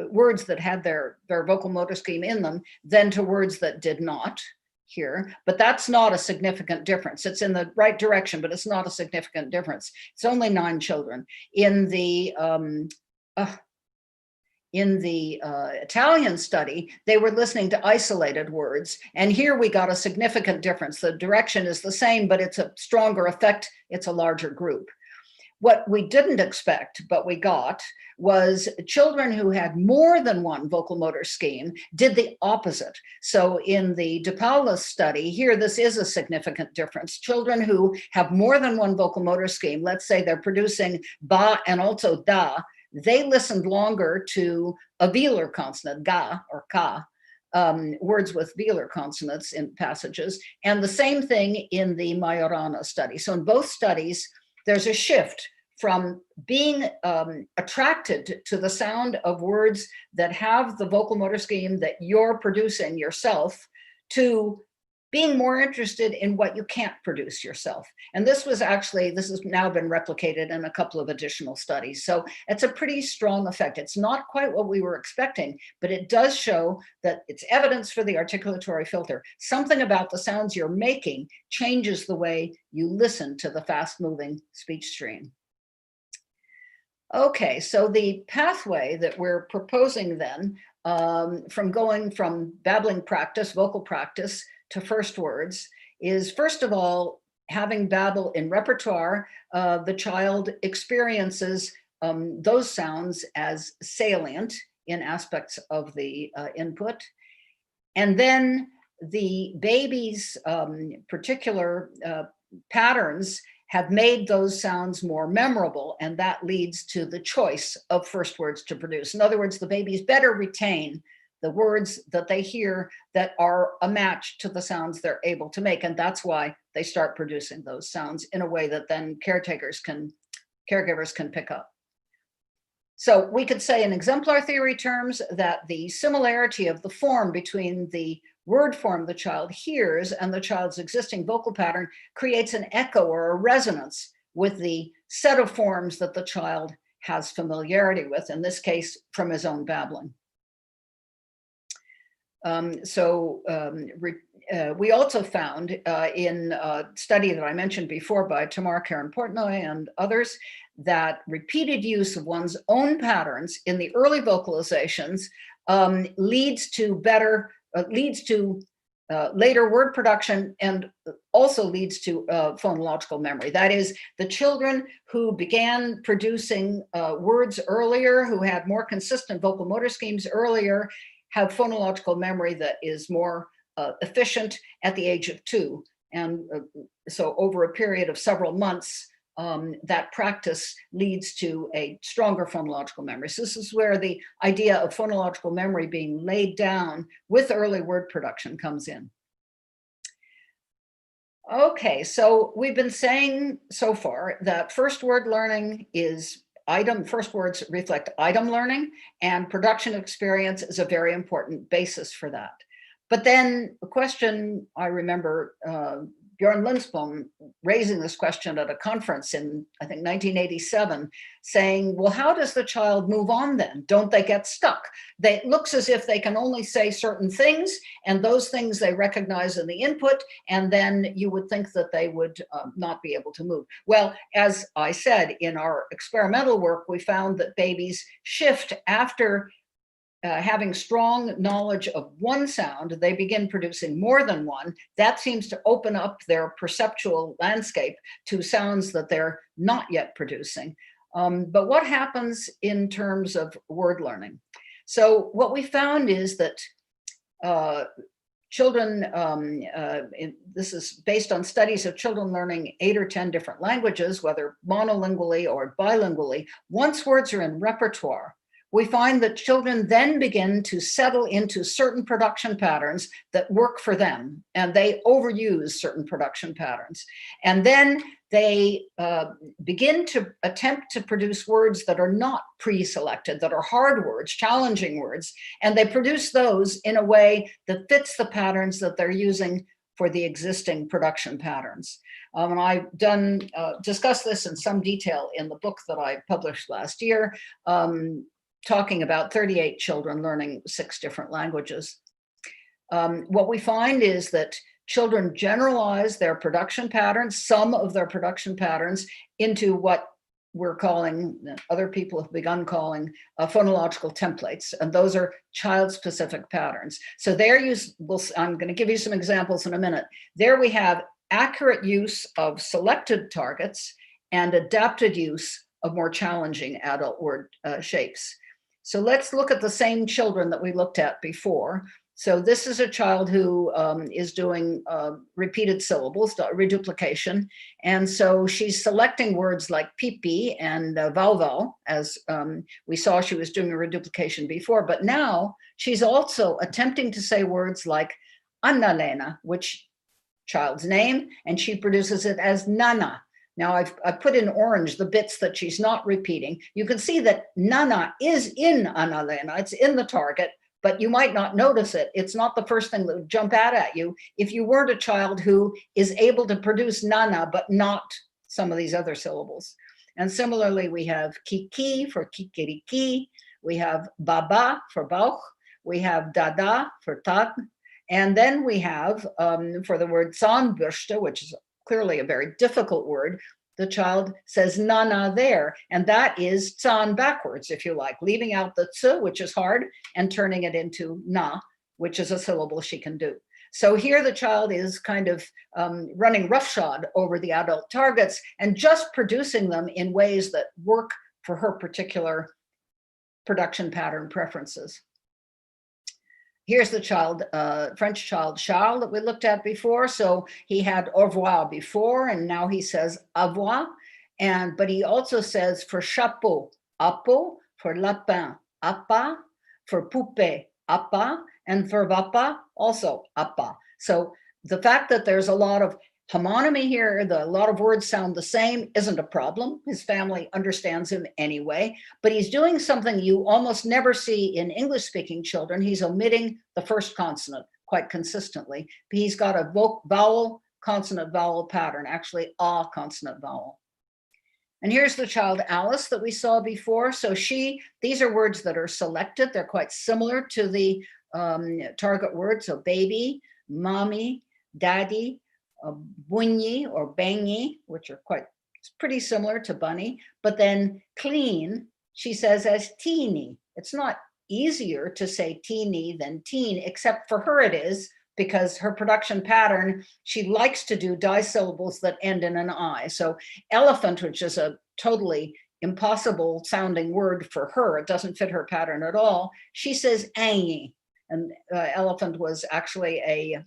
words that had their vocal motor scheme in them than to words that did not here. But that's not a significant difference. It's in the right direction, but it's not a significant difference. It's only 9 children. In the Italian study, they were listening to isolated words. And here we got a significant difference. The direction is the same, but it's a stronger effect. It's a larger group. What we didn't expect, but we got, was children who had more than one vocal motor scheme did the opposite. So in the De Paula's study, here this is a significant difference. Children who have more than one vocal motor scheme, let's say they're producing ba and also da, they listened longer to a velar consonant, ga or ka, words with velar consonants in passages, and the same thing in the Majorana study. So in both studies, there's a shift from being attracted to the sound of words that have the vocal motor scheme that you're producing yourself to being more interested in what you can't produce yourself. And this has now been replicated in a couple of additional studies. So it's a pretty strong effect. It's not quite what we were expecting, but it does show that it's evidence for the articulatory filter. Something about the sounds you're making changes the way you listen to the fast-moving speech stream. Okay, so the pathway that we're proposing then, from going from babbling practice, vocal practice, to first words, is first of all, having babble in repertoire, the child experiences those sounds as salient in aspects of the input. And then the baby's particular patterns have made those sounds more memorable, and that leads to the choice of first words to produce. In other words, the babies better retain the words that they hear that are a match to the sounds they're able to make, and that's why they start producing those sounds in a way that then caregivers can pick up. So we could say in exemplar theory terms that the similarity of the form between the word form the child hears and the child's existing vocal pattern creates an echo or a resonance with the set of forms that the child has familiarity with, in this case, from his own babbling. We also found in a study that I mentioned before by Tamar Karen Portnoy and others, that repeated use of one's own patterns in the early vocalizations leads to later word production, and also leads to phonological memory. That is, the children who began producing words earlier, who had more consistent vocal motor schemes earlier, have phonological memory that is more efficient at the age of 2. And so over a period of several months, that practice leads to a stronger phonological memory. So this is where the idea of phonological memory being laid down with early word production comes in. Okay, so we've been saying so far that first word learning is first words reflect item learning, and production experience is a very important basis for that. But then the question, I remember Bjorn Lindstrom raising this question at a conference in, I think, 1987, saying, well, how does the child move on then? Don't they get stuck? It looks as if they can only say certain things, and those things they recognize in the input, and then you would think that they would not be able to move. Well, as I said, in our experimental work, we found that babies shift after having strong knowledge of one sound, they begin producing more than one. That seems to open up their perceptual landscape to sounds that they're not yet producing. But what happens in terms of word learning? So what we found is that children, this is based on studies of children learning 8 or 10 different languages, whether monolingually or bilingually, once words are in repertoire, we find that children then begin to settle into certain production patterns that work for them, and they overuse certain production patterns. And then they begin to attempt to produce words that are not pre-selected, that are hard words, challenging words, and they produce those in a way that fits the patterns that they're using for the existing production patterns. And I've discussed this in some detail in the book that I published last year, talking about 38 children learning 6 different languages. What we find is that children generalize their production patterns, some of their production patterns, into what we're calling, other people have begun calling, phonological templates, and those are child-specific patterns. So there I'm going to give you some examples in a minute. There we have accurate use of selected targets and adapted use of more challenging adult word shapes. So let's look at the same children that we looked at before. So this is a child who is doing repeated syllables, reduplication. And so she's selecting words like pipi and vau, as we saw she was doing a reduplication before, but now she's also attempting to say words like Annalena, which child's name, and she produces it as Nana. Now I've put in orange the bits that she's not repeating. You can see that Nana is in Annalena, it's in the target, but you might not notice it. It's not the first thing that would jump out at you if you weren't a child who is able to produce Nana, but not some of these other syllables. And similarly, we have Kiki for Kikiriki, we have Baba for Bauch, we have Dada for Tag, and then we have, for the word Zahnbürste, which is clearly a very difficult word, the child says Nana there, and that is Zahn backwards, if you like, leaving out the tsu, which is hard, and turning it into na, which is a syllable she can do. So here the child is kind of running roughshod over the adult targets and just producing them in ways that work for her particular production pattern preferences. Here's the child, French child Charles that we looked at before. So he had au revoir before, and now he says avoir. But he also says for chapeau, apo, for lapin, apa, for poupée, apa, and for vapa, also apa. So the fact that there's a lot of homonymy here, a lot of words sound the same, isn't a problem. His family understands him anyway, but he's doing something you almost never see in English-speaking children. He's omitting the first consonant quite consistently. He's got a vowel, consonant, vowel pattern, actually a consonant vowel. And here's the child Alice that we saw before. So these are words that are selected. They're quite similar to the target word. So baby, mommy, daddy, bunyi or bangi, which are pretty similar to bunny, but then clean, she says as teeny. It's not easier to say teeny than teen, except for her it is, because her production pattern, she likes to do disyllables that end in an I. So elephant, which is a totally impossible sounding word for her, it doesn't fit her pattern at all, she says angi. And elephant was actually a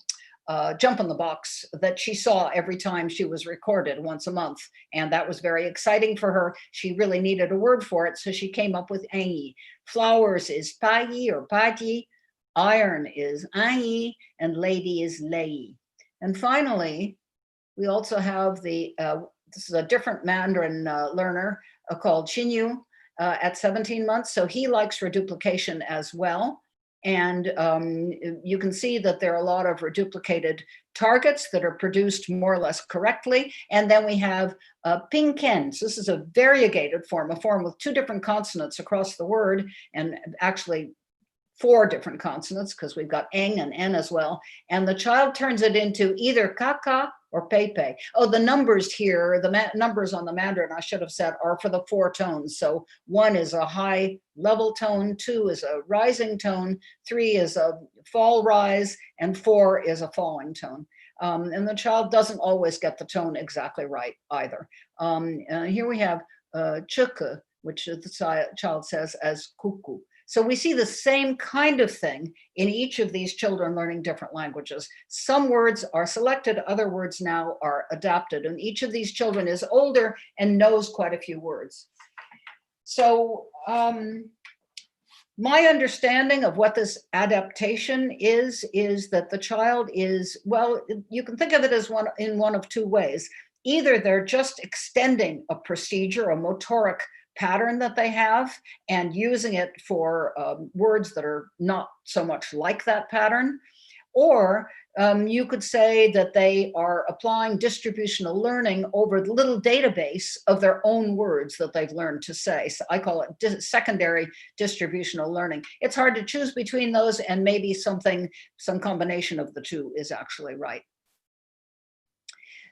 jump in the box that she saw every time she was recorded once a month. And that was very exciting for her. She really needed a word for it. So she came up with angi. Flowers is payi or pati. Iron is angi, and lady is lei. And finally, we also have this is a different Mandarin learner called Xinyu at 17 months. So he likes reduplication as well. And you can see that there are a lot of reduplicated targets that are produced more or less correctly. And then we have pingken. So this is a variegated form, a form with 2 different consonants across the word, and actually 4 different consonants, because we've got eng and n as well. And the child turns it into either kaka or pepe. Oh, the numbers here, the numbers on the Mandarin, I should have said, are for the 4 tones. So 1 is a high level tone, 2 is a rising tone, 3 is a fall rise, and 4 is a falling tone. And the child doesn't always get the tone exactly right either. Here we have chuku, which the child says as kuku. So we see the same kind of thing in each of these children learning different languages. Some words are selected, other words now are adapted, and each of these children is older and knows quite a few words. So My understanding of what this adaptation is that the child is, well, you can think of it as one of two ways. Either they're just extending a procedure, a motoric pattern that they have, and using it for words that are not so much like that pattern, or you could say that they are applying distributional learning over the little database of their own words that they've learned to say. So I call it secondary distributional learning. It's hard to choose between those, and maybe some combination of the two is actually right.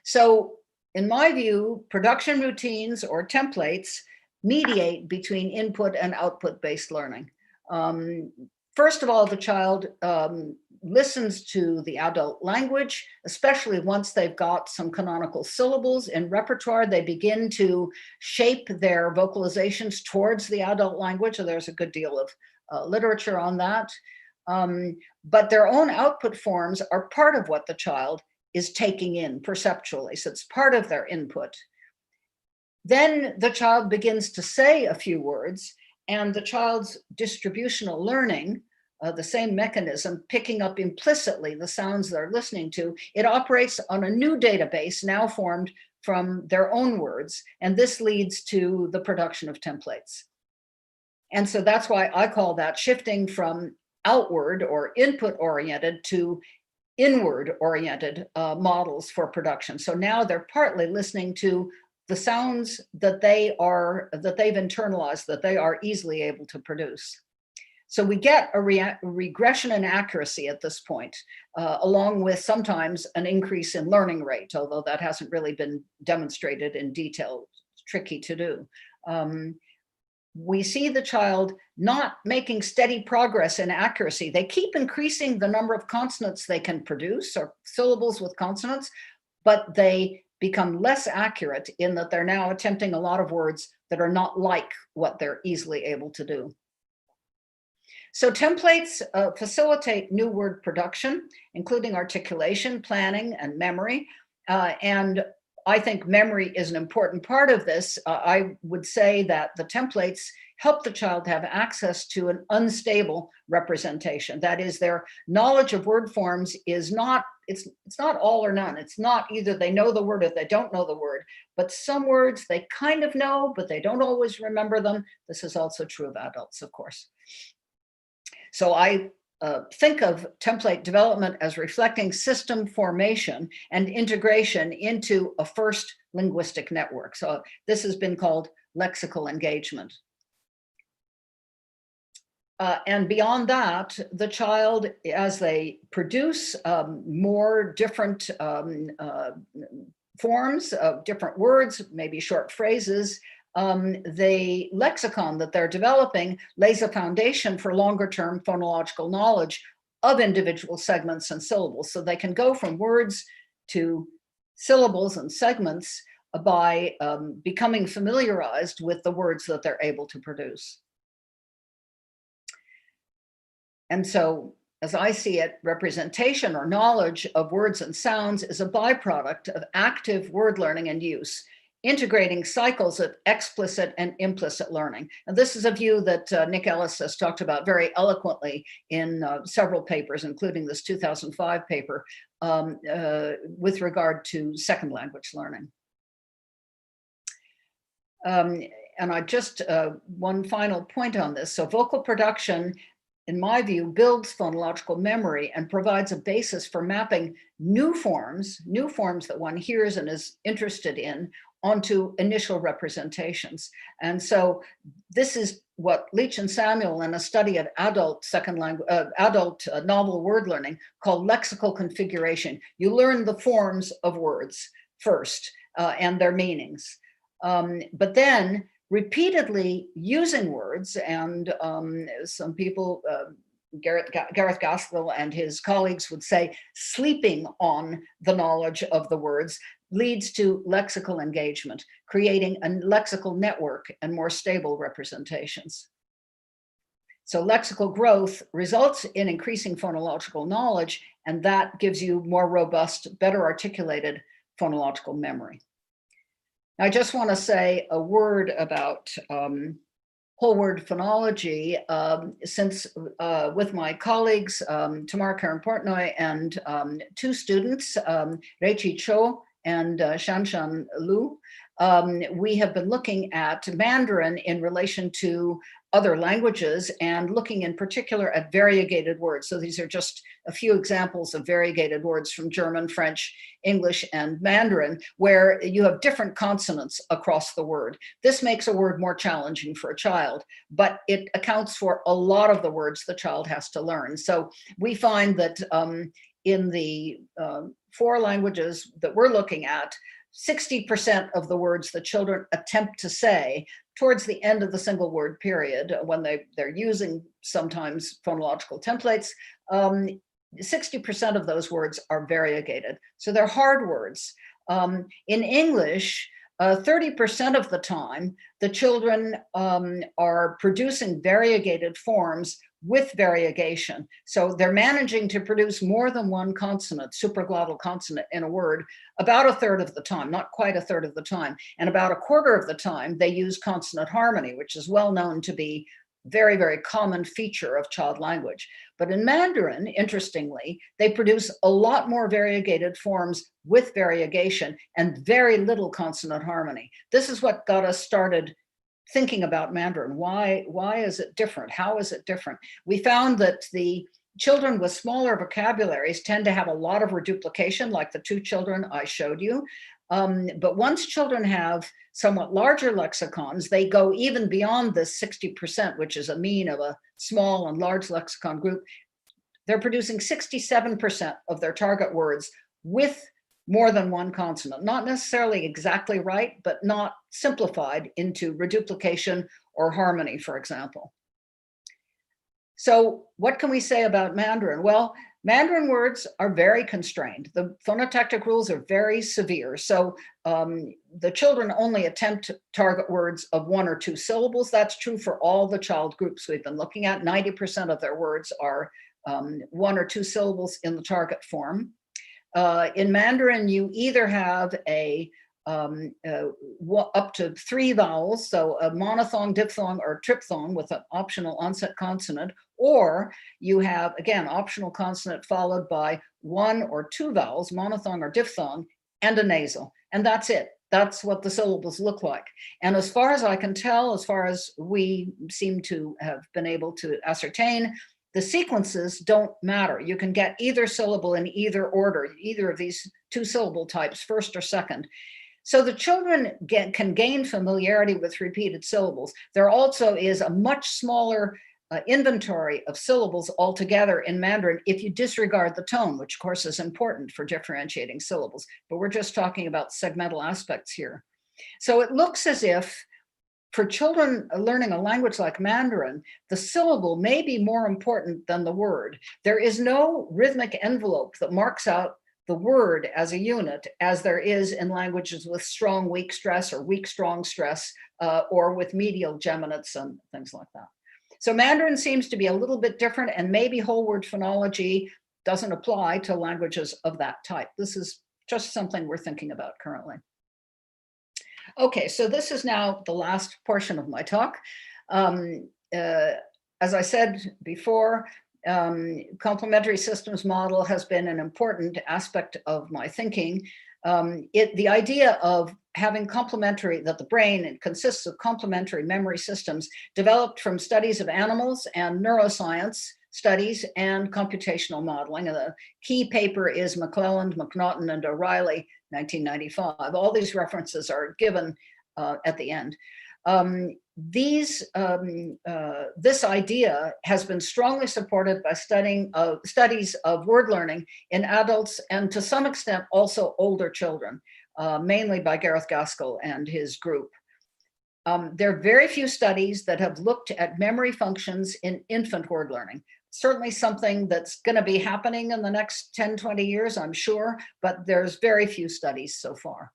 So in my view, production routines or templates mediate between input and output-based learning. First of all, the child listens to the adult language, especially once they've got some canonical syllables in repertoire. They begin to shape their vocalizations towards the adult language, and there's a good deal of literature on that. But their own output forms are part of what the child is taking in perceptually, so it's part of their input. Then the child begins to say a few words, and the child's distributional learning, the same mechanism, picking up implicitly the sounds they're listening to, it operates on a new database now formed from their own words, and this leads to the production of templates. And so that's why I call that shifting from outward or input-oriented to inward-oriented models for production. So now they're partly listening to the sounds that they've internalized, that they are easily able to produce. So we get a regression in accuracy at this point, along with sometimes an increase in learning rate, although that hasn't really been demonstrated in detail. It's tricky to do. We see the child not making steady progress in accuracy. They keep increasing the number of consonants they can produce, or syllables with consonants, but they become less accurate in that they're now attempting a lot of words that are not like what they're easily able to do. So templates facilitate new word production, including articulation, planning, and memory. And I think memory is an important part of this. I would say that the templates help the child have access to an unstable representation. That is, their knowledge of word forms is not, it's not all or none. It's not either they know the word or they don't know the word, but some words they kind of know, but they don't always remember them. This is also true of adults, of course. So I think of template development as reflecting system formation and integration into a first linguistic network. So this has been called lexical engagement. And beyond that, the child, as they produce more different forms of different words, maybe short phrases, the lexicon that they're developing lays a foundation for longer-term phonological knowledge of individual segments and syllables. So they can go from words to syllables and segments by becoming familiarized with the words that they're able to produce. And so, as I see it, representation or knowledge of words and sounds is a byproduct of active word learning and use, integrating cycles of explicit and implicit learning. And this is a view that Nick Ellis has talked about very eloquently in several papers, including this 2005 paper with regard to second language learning. And I just, one final point on this. So vocal production, in my view, builds phonological memory and provides a basis for mapping new forms that one hears and is interested in, onto initial representations. And so this is what Leach and Samuel, in a study of adult novel word learning, called lexical configuration. You learn the forms of words first and their meanings, but then repeatedly using words, and some people, Gareth Gaskell and his colleagues would say, sleeping on the knowledge of the words leads to lexical engagement, creating a lexical network and more stable representations. So lexical growth results in increasing phonological knowledge, and that gives you more robust, better articulated phonological memory. I just want to say a word about whole word phonology since with my colleagues, Tamara Karen Portnoy, and two students, Reichi Cho and Shanshan Lu, we have been looking at Mandarin in relation to other languages and looking in particular at variegated words. So these are just a few examples of variegated words from German, French, English, and Mandarin, where you have different consonants across the word. This makes a word more challenging for a child, but it accounts for a lot of the words the child has to learn. So we find that in the 4 languages that we're looking at, 60% of the words the children attempt to say towards the end of the single word period, when they're using sometimes phonological templates, 60% of those words are variegated. So they're hard words. In English, 30% of the time, the children are producing variegated forms with variegation. So they're managing to produce more than one consonant, supraglottal consonant in a word, about a third of the time, not quite a third of the time. And about a quarter of the time, they use consonant harmony, which is well known to be very, very common feature of child language. But in Mandarin, interestingly, they produce a lot more variegated forms with variegation and very little consonant harmony. This is what got us started thinking about Mandarin. Why is it different? How is it different? We found that the children with smaller vocabularies tend to have a lot of reduplication, like the 2 children I showed you. But once children have somewhat larger lexicons, they go even beyond this 60%, which is a mean of a small and large lexicon group. They're producing 67% of their target words with more than one consonant, not necessarily exactly right, but not simplified into reduplication or harmony, for example. So what can we say about Mandarin? Well, Mandarin words are very constrained. The phonotactic rules are very severe. So the children only attempt to target words of 1 or 2 syllables. That's true for all the child groups we've been looking at. 90% of their words are 1 or 2 syllables in the target form. In Mandarin, you either have up to 3 vowels, so a monophthong, diphthong, or triphthong with an optional onset consonant, or you have, again, optional consonant followed by 1 or 2 vowels, monophthong or diphthong, and a nasal. And that's it. That's what the syllables look like. And as far as I can tell, as far as we seem to have been able to ascertain, the sequences don't matter. You can get either syllable in either order, either of these 2 syllable types, first or second. So the children can gain familiarity with repeated syllables. There also is a much smaller inventory of syllables altogether in Mandarin if you disregard the tone, which of course is important for differentiating syllables, but we're just talking about segmental aspects here. So it looks as if for children learning a language like Mandarin, the syllable may be more important than the word. There is no rhythmic envelope that marks out the word as a unit, as there is in languages with strong weak stress or weak strong stress, or with medial geminates and things like that. So Mandarin seems to be a little bit different, and maybe whole word phonology doesn't apply to languages of that type. This is just something we're thinking about currently. Okay, so this is now the last portion of my talk. As I said before, complementary systems model has been an important aspect of my thinking. The idea of having complementary, that the brain consists of complementary memory systems developed from studies of animals and neuroscience studies and computational modeling. And the key paper is McClelland, McNaughton, and O'Reilly, 1995. All these references are given at the end. This idea has been strongly supported by studies of word learning in adults and to some extent also older children, mainly by Gareth Gaskell and his group. There are very few studies that have looked at memory functions in infant word learning. Certainly something that's going to be happening in the next 10, 20 years, I'm sure, but there's very few studies so far.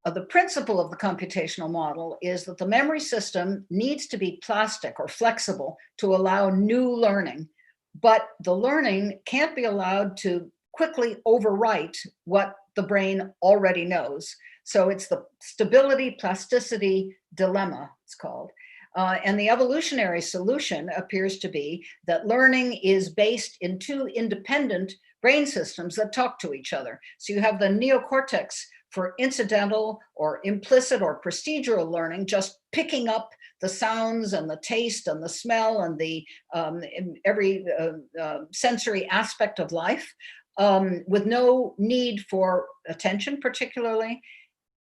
The principle of the computational model is that the memory system needs to be plastic or flexible to allow new learning, but the learning can't be allowed to quickly overwrite what the brain already knows. So it's the stability plasticity dilemma, it's called. And the evolutionary solution appears to be that learning is based in two independent brain systems that talk to each other. So you have the neocortex for incidental or implicit or procedural learning, just picking up the sounds and the taste and the smell and the every sensory aspect of life, with no need for attention particularly.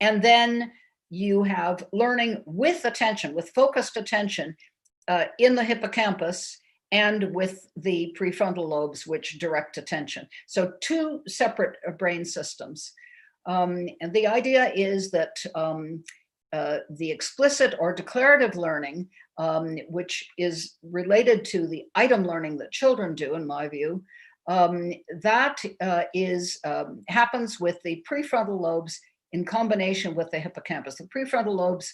And then you have learning with attention, with focused attention in the hippocampus and with the prefrontal lobes, which direct attention. So two separate brain systems. And the idea is that the explicit or declarative learning, which is related to the item learning that children do, in my view, that happens with the prefrontal lobes in combination with the hippocampus. The prefrontal lobes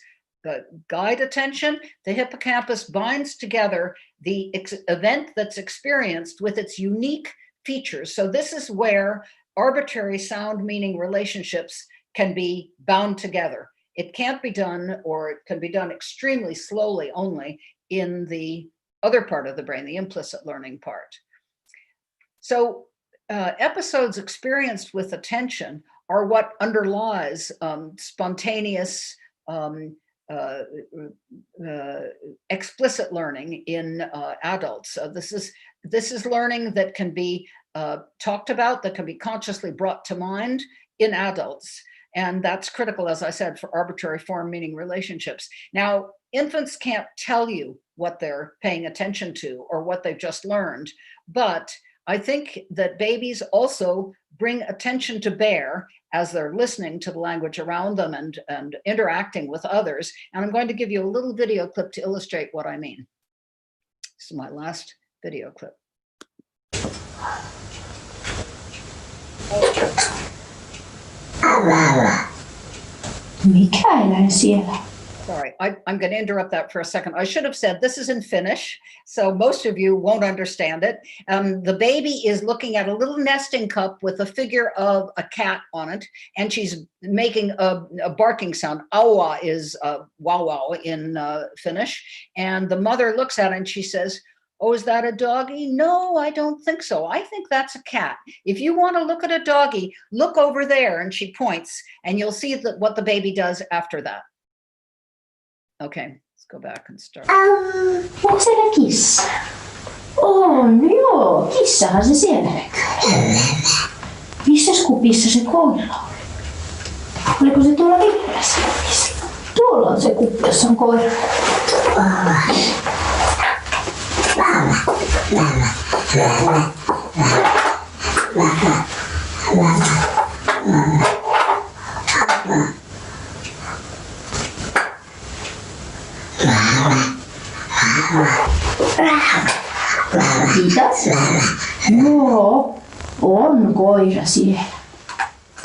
guide attention. The hippocampus binds together the event that's experienced with its unique features. So this is where arbitrary sound meaning relationships can be bound together. It can't be done, or it can be done extremely slowly only in the other part of the brain, the implicit learning part. So episodes experienced with attention are what underlies spontaneous explicit learning in adults. This is learning that can be talked about, that can be consciously brought to mind in adults. And that's critical, as I said, for arbitrary form meaning relationships. Now, infants can't tell you what they're paying attention to or what they've just learned, but I think that babies also bring attention to bear as they're listening to the language around them and interacting with others. And I'm going to give you a little video clip to illustrate what I mean. This is my last video clip. Mikä siellä? Sorry, I'm going to interrupt that for a second. I should have said this is in Finnish, so most of you won't understand it. The baby is looking at a little nesting cup with a figure of a cat on it, and she's making a barking sound. Aua is wow wow in Finnish, and the mother looks at it and she says, "Oh, is that a doggy? No, I don't think so. I think that's a cat. If you want to look at a doggy, look over there." And she points, and you'll see what the baby does after that. Okay, let's go back and start. Onko siellä kissa? On, joo. Kissahan se siellä näkyy. Missäs kupissa se koira oli? Oliko se tuolla vihreässä kupissa? Tuolla on se kuppi, jossa on koira. Kiitos. Joo, on koira siellä.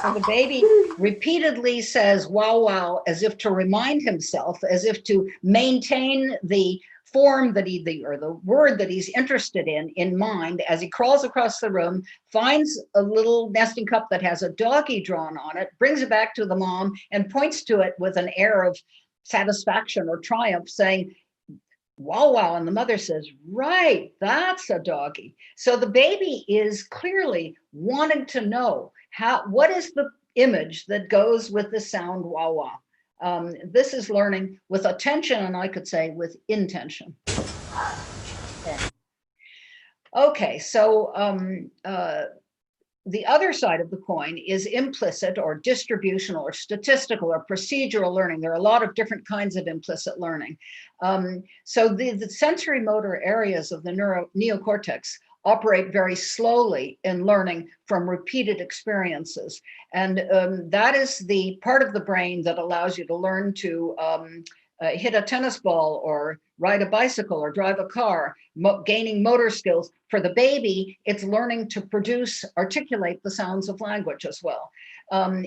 So the baby repeatedly says wow wow as if to remind himself, as if to maintain the form that or the word that he's interested in mind, as he crawls across the room, finds a little nesting cup that has a doggy drawn on it, brings it back to the mom and points to it with an air of satisfaction or triumph, saying, "Wow, wow." And the mother says, "Right, that's a doggy." So the baby is clearly wanting to know what is the image that goes with the sound wow, wow. This is learning with attention, and I could say with intention. Okay, so the other side of the coin is implicit or distributional or statistical or procedural learning. There are a lot of different kinds of implicit learning. So the sensory motor areas of the neocortex operate very slowly in learning from repeated experiences. And that is the part of the brain that allows you to learn to hit a tennis ball or ride a bicycle or drive a car, gaining motor skills. For the baby, it's learning to articulate the sounds of language as well.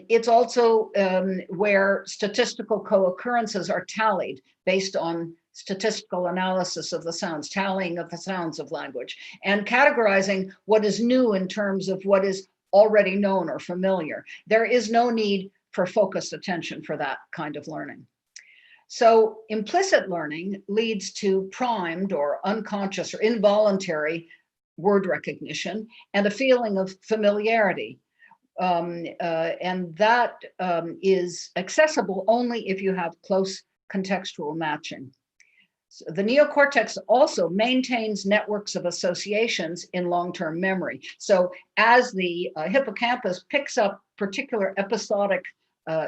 It's also where statistical co-occurrences are tallied based on statistical analysis of the sounds, tallying of the sounds of language, and categorizing what is new in terms of what is already known or familiar. There is no need for focused attention for that kind of learning. So implicit learning leads to primed or unconscious or involuntary word recognition and a feeling of familiarity. And that is accessible only if you have close contextual matching. So the neocortex also maintains networks of associations in long-term memory. So as the hippocampus picks up particular episodic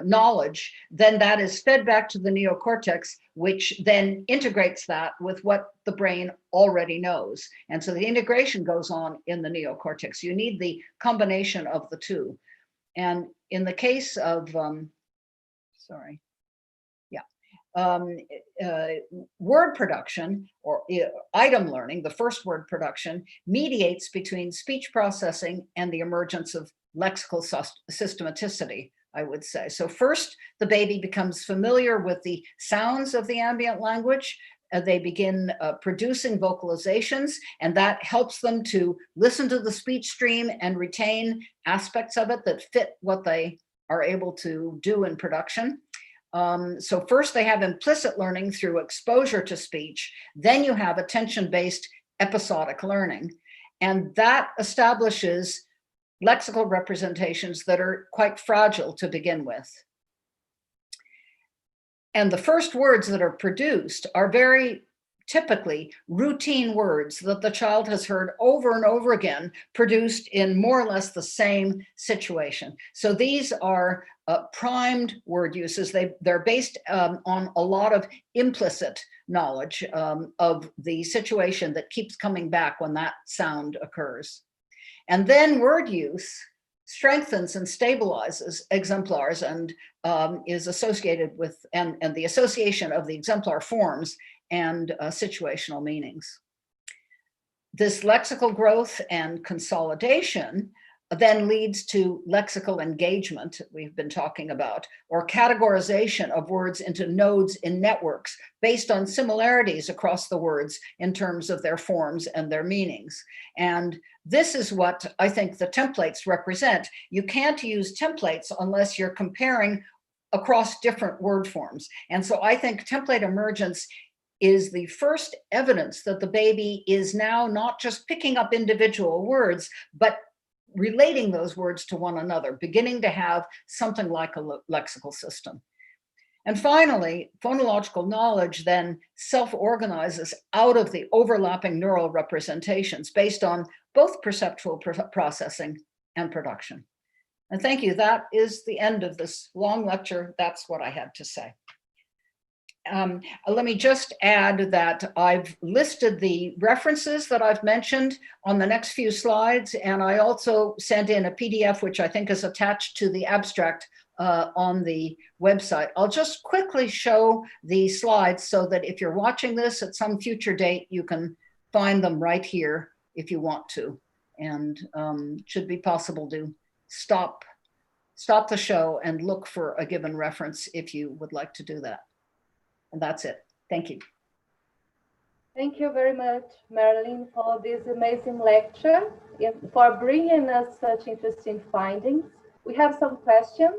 knowledge, then that is fed back to the neocortex, which then integrates that with what the brain already knows. And so the integration goes on in the neocortex. You need the combination of the two. And in the case of, word production or item learning, the first word production, mediates between speech processing and the emergence of lexical systematicity, I would say. So first, the baby becomes familiar with the sounds of the ambient language. They begin producing vocalizations, and that helps them to listen to the speech stream and retain aspects of it that fit what they are able to do in production. So first they have implicit learning through exposure to speech. Then you have attention-based episodic learning, and that establishes lexical representations that are quite fragile to begin with. And the first words that are produced are very typically routine words that the child has heard over and over again, produced in more or less the same situation. So these are primed word uses. They're based on a lot of implicit knowledge of the situation that keeps coming back when that sound occurs. And then word use strengthens and stabilizes exemplars and is associated with, and the association of the exemplar forms and situational meanings. This lexical growth and consolidation then leads to lexical engagement we've been talking about, or categorization of words into nodes in networks based on similarities across the words in terms of their forms and their meanings. And this is what I think the templates represent. You can't use templates unless you're comparing across different word forms. And so I think template emergence is the first evidence that the baby is now not just picking up individual words, but relating those words to one another, beginning to have something like a lexical system. And finally, phonological knowledge then self-organizes out of the overlapping neural representations based on both perceptual processing and production. And thank you. That is the end of this long lecture. That's what I had to say. Let me just add that I've listed the references that I've mentioned on the next few slides, and I also sent in a PDF, which I think is attached to the abstract on the website. I'll just quickly show the slides so that if you're watching this at some future date, you can find them right here if you want to, and should be possible to stop the show and look for a given reference if you would like to do that. And that's it. Thank you. Thank you very much, Marilyn, for this amazing lecture, for bringing us such interesting findings. We have some questions.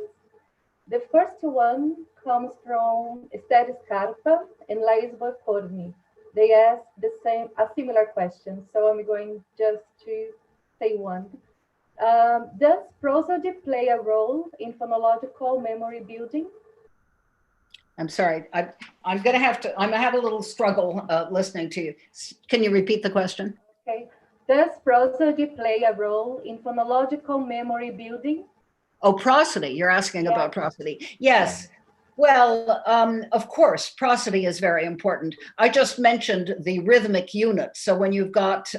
The first one comes from Esther Scarpa and Laís Bocorni. They asked a similar question, so I'm going just to say one. Does prosody play a role in phonological memory building? I'm sorry, I'm gonna have a little struggle listening to you. Can you repeat the question? Okay. Does prosody play a role in phonological memory building? Oh, prosody, you're asking about prosody. Yes, well, of course, prosody is very important. I just mentioned the rhythmic unit. So when you've got,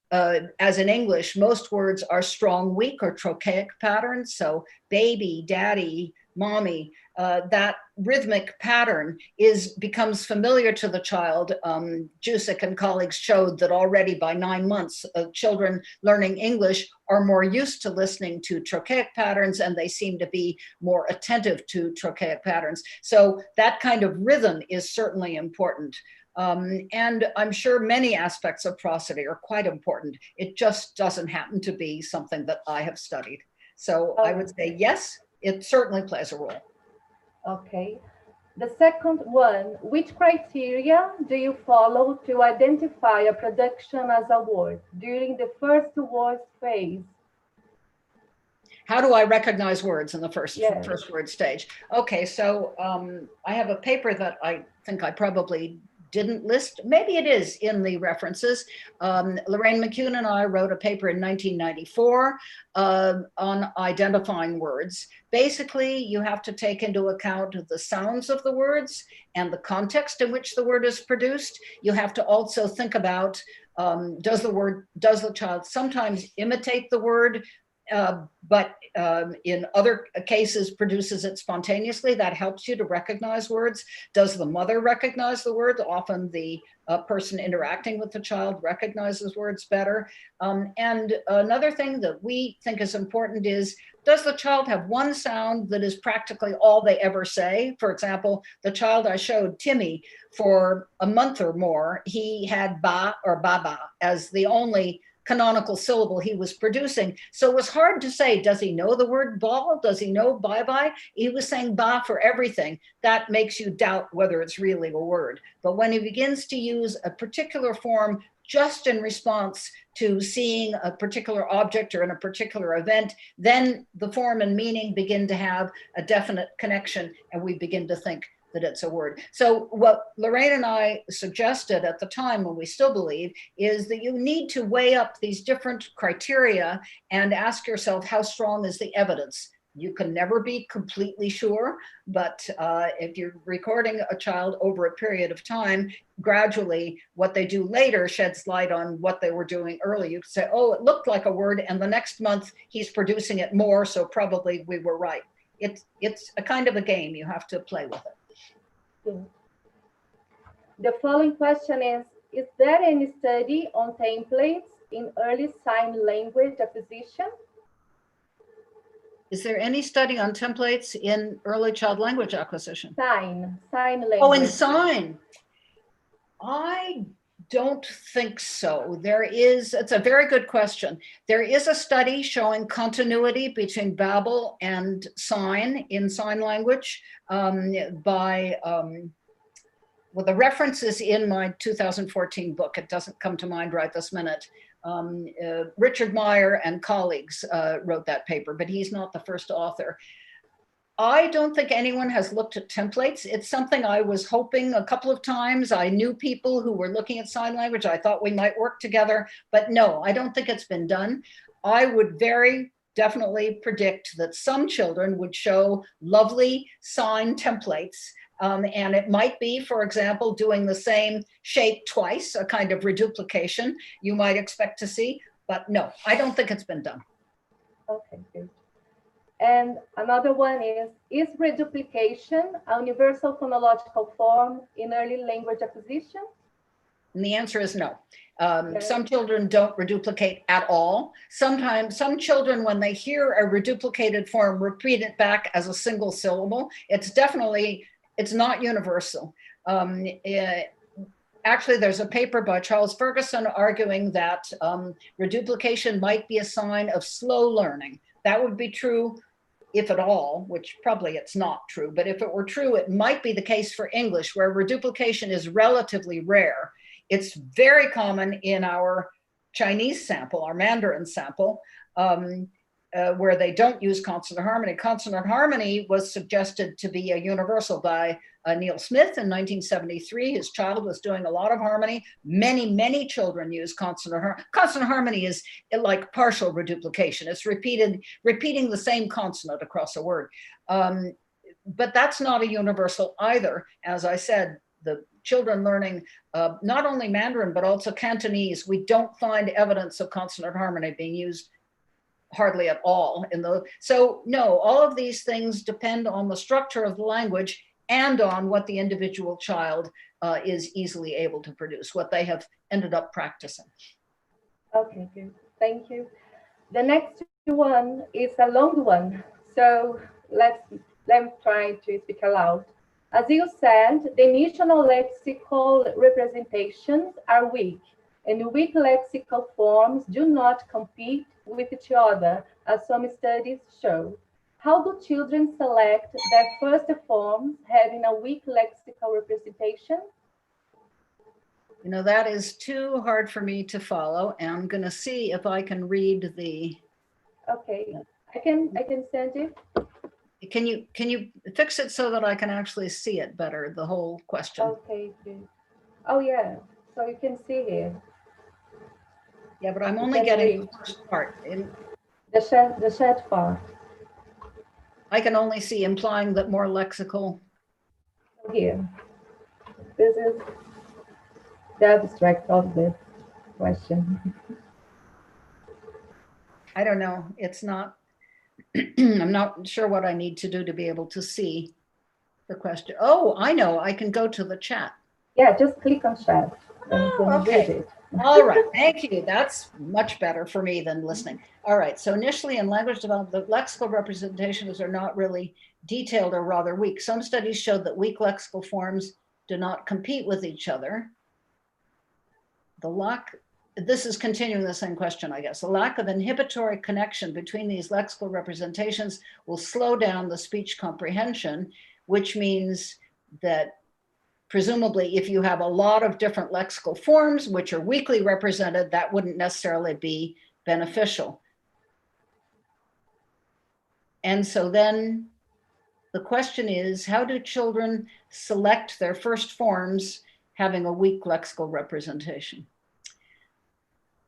as in English, most words are strong, weak, or trochaic patterns. So baby, daddy, mommy, that rhythmic pattern becomes familiar to the child. Jusek and colleagues showed that already by 9 months, children learning English are more used to listening to trochaic patterns, and they seem to be more attentive to trochaic patterns. So that kind of rhythm is certainly important. And I'm sure many aspects of prosody are quite important. It just doesn't happen to be something that I have studied. So I would say, yes, it certainly plays a role. Okay. The second one, which criteria do you follow to identify a production as a word during the first word phase? How do I recognize words in the first Yes. word stage? Okay, so I have a paper that I think I probably didn't list. Maybe it is in the references. Lorraine McCune and I wrote a paper in 1994 on identifying words. Basically, you have to take into account the sounds of the words and the context in which the word is produced. You have to also think about, does the child sometimes imitate the word, but in other cases produces it spontaneously? That helps you to recognize words. Does the mother recognize the word? Often the person interacting with the child recognizes words better. And another thing that we think is important is, does the child have one sound that is practically all they ever say? For example, the child I showed, Timmy, for a month or more, he had ba or baba as the only canonical syllable he was producing. So it was hard to say, does he know the word ball? Does he know bye-bye? He was saying ba for everything. That makes you doubt whether it's really a word. But when he begins to use a particular form just in response to seeing a particular object or in a particular event, then the form and meaning begin to have a definite connection, and we begin to think that it's a word. So what Lorraine and I suggested at the time, and we still believe, is that you need to weigh up these different criteria and ask yourself, how strong is the evidence? You can never be completely sure, but if you're recording a child over a period of time, gradually what they do later sheds light on what they were doing early. You could say, oh, it looked like a word, and the next month he's producing it more, so probably we were right. It's a kind of a game. You have to play with it. The following question is there any study on templates in early sign language acquisition? Is there any study on templates in early child language acquisition? Sign language. Oh, in sign. I don't think so. It's a very good question. There is a study showing continuity between babble and sign in sign language by, well, the reference is in my 2014 book. It doesn't come to mind right this minute. Richard Meyer and colleagues wrote that paper, but he's not the first author. I don't think anyone has looked at templates. It's something I was hoping a couple of times. I knew people who were looking at sign language. I thought we might work together, but no, I don't think it's been done. I would very definitely predict that some children would show lovely sign templates. And it might be, for example, doing the same shape twice, a kind of reduplication you might expect to see, but no, I don't think it's been done. Okay, good. And another one is reduplication a universal phonological form in early language acquisition? And the answer is no. Some children don't reduplicate at all. Sometimes some children, when they hear a reduplicated form, repeat it back as a single syllable. It's not universal. Actually, there's a paper by Charles Ferguson arguing that reduplication might be a sign of slow learning. That would be true if at all, which probably it's not true, but if it were true, it might be the case for English, where reduplication is relatively rare. It's very common in our Chinese sample, our Mandarin sample, where they don't use consonant harmony. Consonant harmony was suggested to be a universal by Neil Smith in 1973. His child was doing a lot of harmony. Many, many children use consonant harmony. Consonant harmony is like partial reduplication. It's repeating the same consonant across a word. But that's not a universal either. As I said, the children learning not only Mandarin, but also Cantonese, we don't find evidence of consonant harmony being used hardly at all. So no, all of these things depend on the structure of the language and on what the individual child is easily able to produce, what they have ended up practicing. Okay, good. Thank you. The next one is a long one. So let me try to speak aloud. As you said, the initial lexical representations are weak, and weak lexical forms do not compete with each other, as some studies show. How do children select their first forms having a weak lexical representation? You know, that is too hard for me to follow, and I'm going to see if I can read the. Okay, I can send it. Can you fix it so that I can actually see it better, the whole question? Okay, good. Oh yeah, so you can see here. Yeah, but I'm only getting the first part. The chat part. I can only see implying that more lexical. Here. This is the abstract of the question. I don't know. It's not, I'm not sure what I need to do to be able to see the question. Oh, I know. I can go to the chat. Yeah, just click on chat. Oh, okay. All right. Thank you. That's much better for me than listening. All right. So initially in language development, the lexical representations are not really detailed or rather weak. Some studies showed that weak lexical forms do not compete with each other. This is continuing the same question, I guess. The lack of inhibitory connection between these lexical representations will slow down the speech comprehension, which means that presumably if you have a lot of different lexical forms which are weakly represented, that wouldn't necessarily be beneficial. And so then the question is, how do children select their first forms having a weak lexical representation?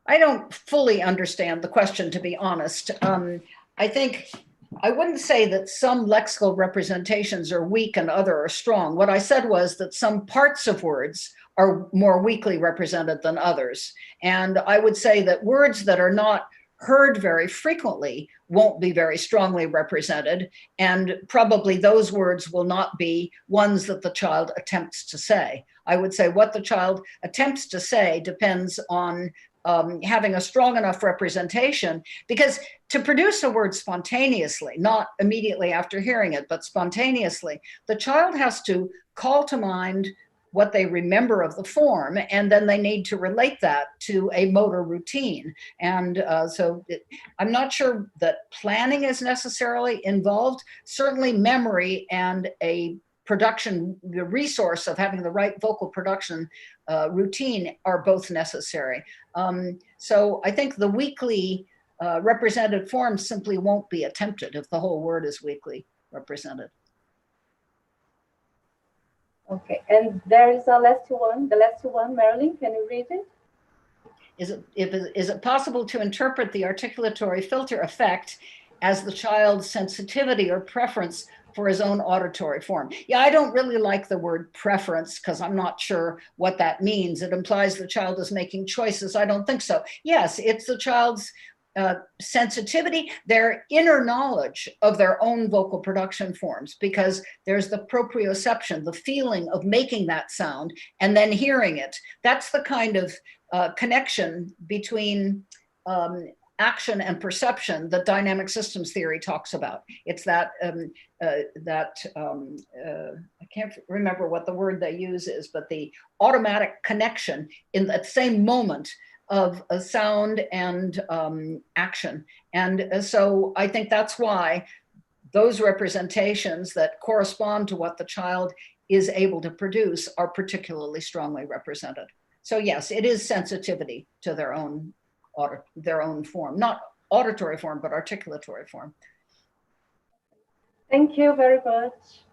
I don't fully understand the question, to be honest. I think I wouldn't say that some lexical representations are weak and other are strong. What I said was that some parts of words are more weakly represented than others. And I would say that words that are not heard very frequently won't be very strongly represented. And probably those words will not be ones that the child attempts to say. I would say what the child attempts to say depends on having a strong enough representation, because to produce a word spontaneously, not immediately after hearing it, but spontaneously, the child has to call to mind what they remember of the form, and then they need to relate that to a motor routine. And I'm not sure that planning is necessarily involved. Certainly memory and a production, the resource of having the right vocal production routine are both necessary. So I think the weakly represented forms simply won't be attempted if the whole word is weakly represented. Okay, and there is a last one, the last one, Marilyn, can you read it? Is it possible to interpret the articulatory filter effect as the child's sensitivity or preference for his own auditory form? Yeah, I don't really like the word preference because I'm not sure what that means. It implies the child is making choices. I don't think so. Yes, it's the child's sensitivity, their inner knowledge of their own vocal production forms, because there's the proprioception, the feeling of making that sound and then hearing it. That's the kind of connection between action and perception that dynamic systems theory talks about. It's that, I can't remember what the word they use is, but the automatic connection in that same moment of a sound and action. And so I think that's why those representations that correspond to what the child is able to produce are particularly strongly represented. So yes, it is sensitivity to their own form, not auditory form, but articulatory form. Thank you very much.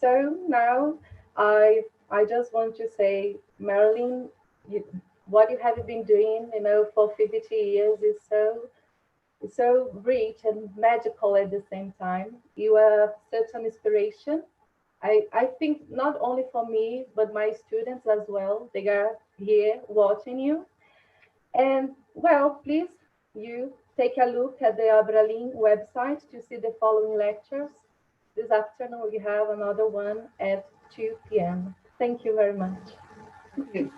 So now I just want to say, Marilyn, what you have been doing, for 50 years is so rich and magical at the same time. You are such an inspiration. I think not only for me, but my students as well. They are here watching you. And well, please, you take a look at the Abralin website to see the following lectures. This afternoon, we have another one at 2 p.m. Thank you very much. Thank you.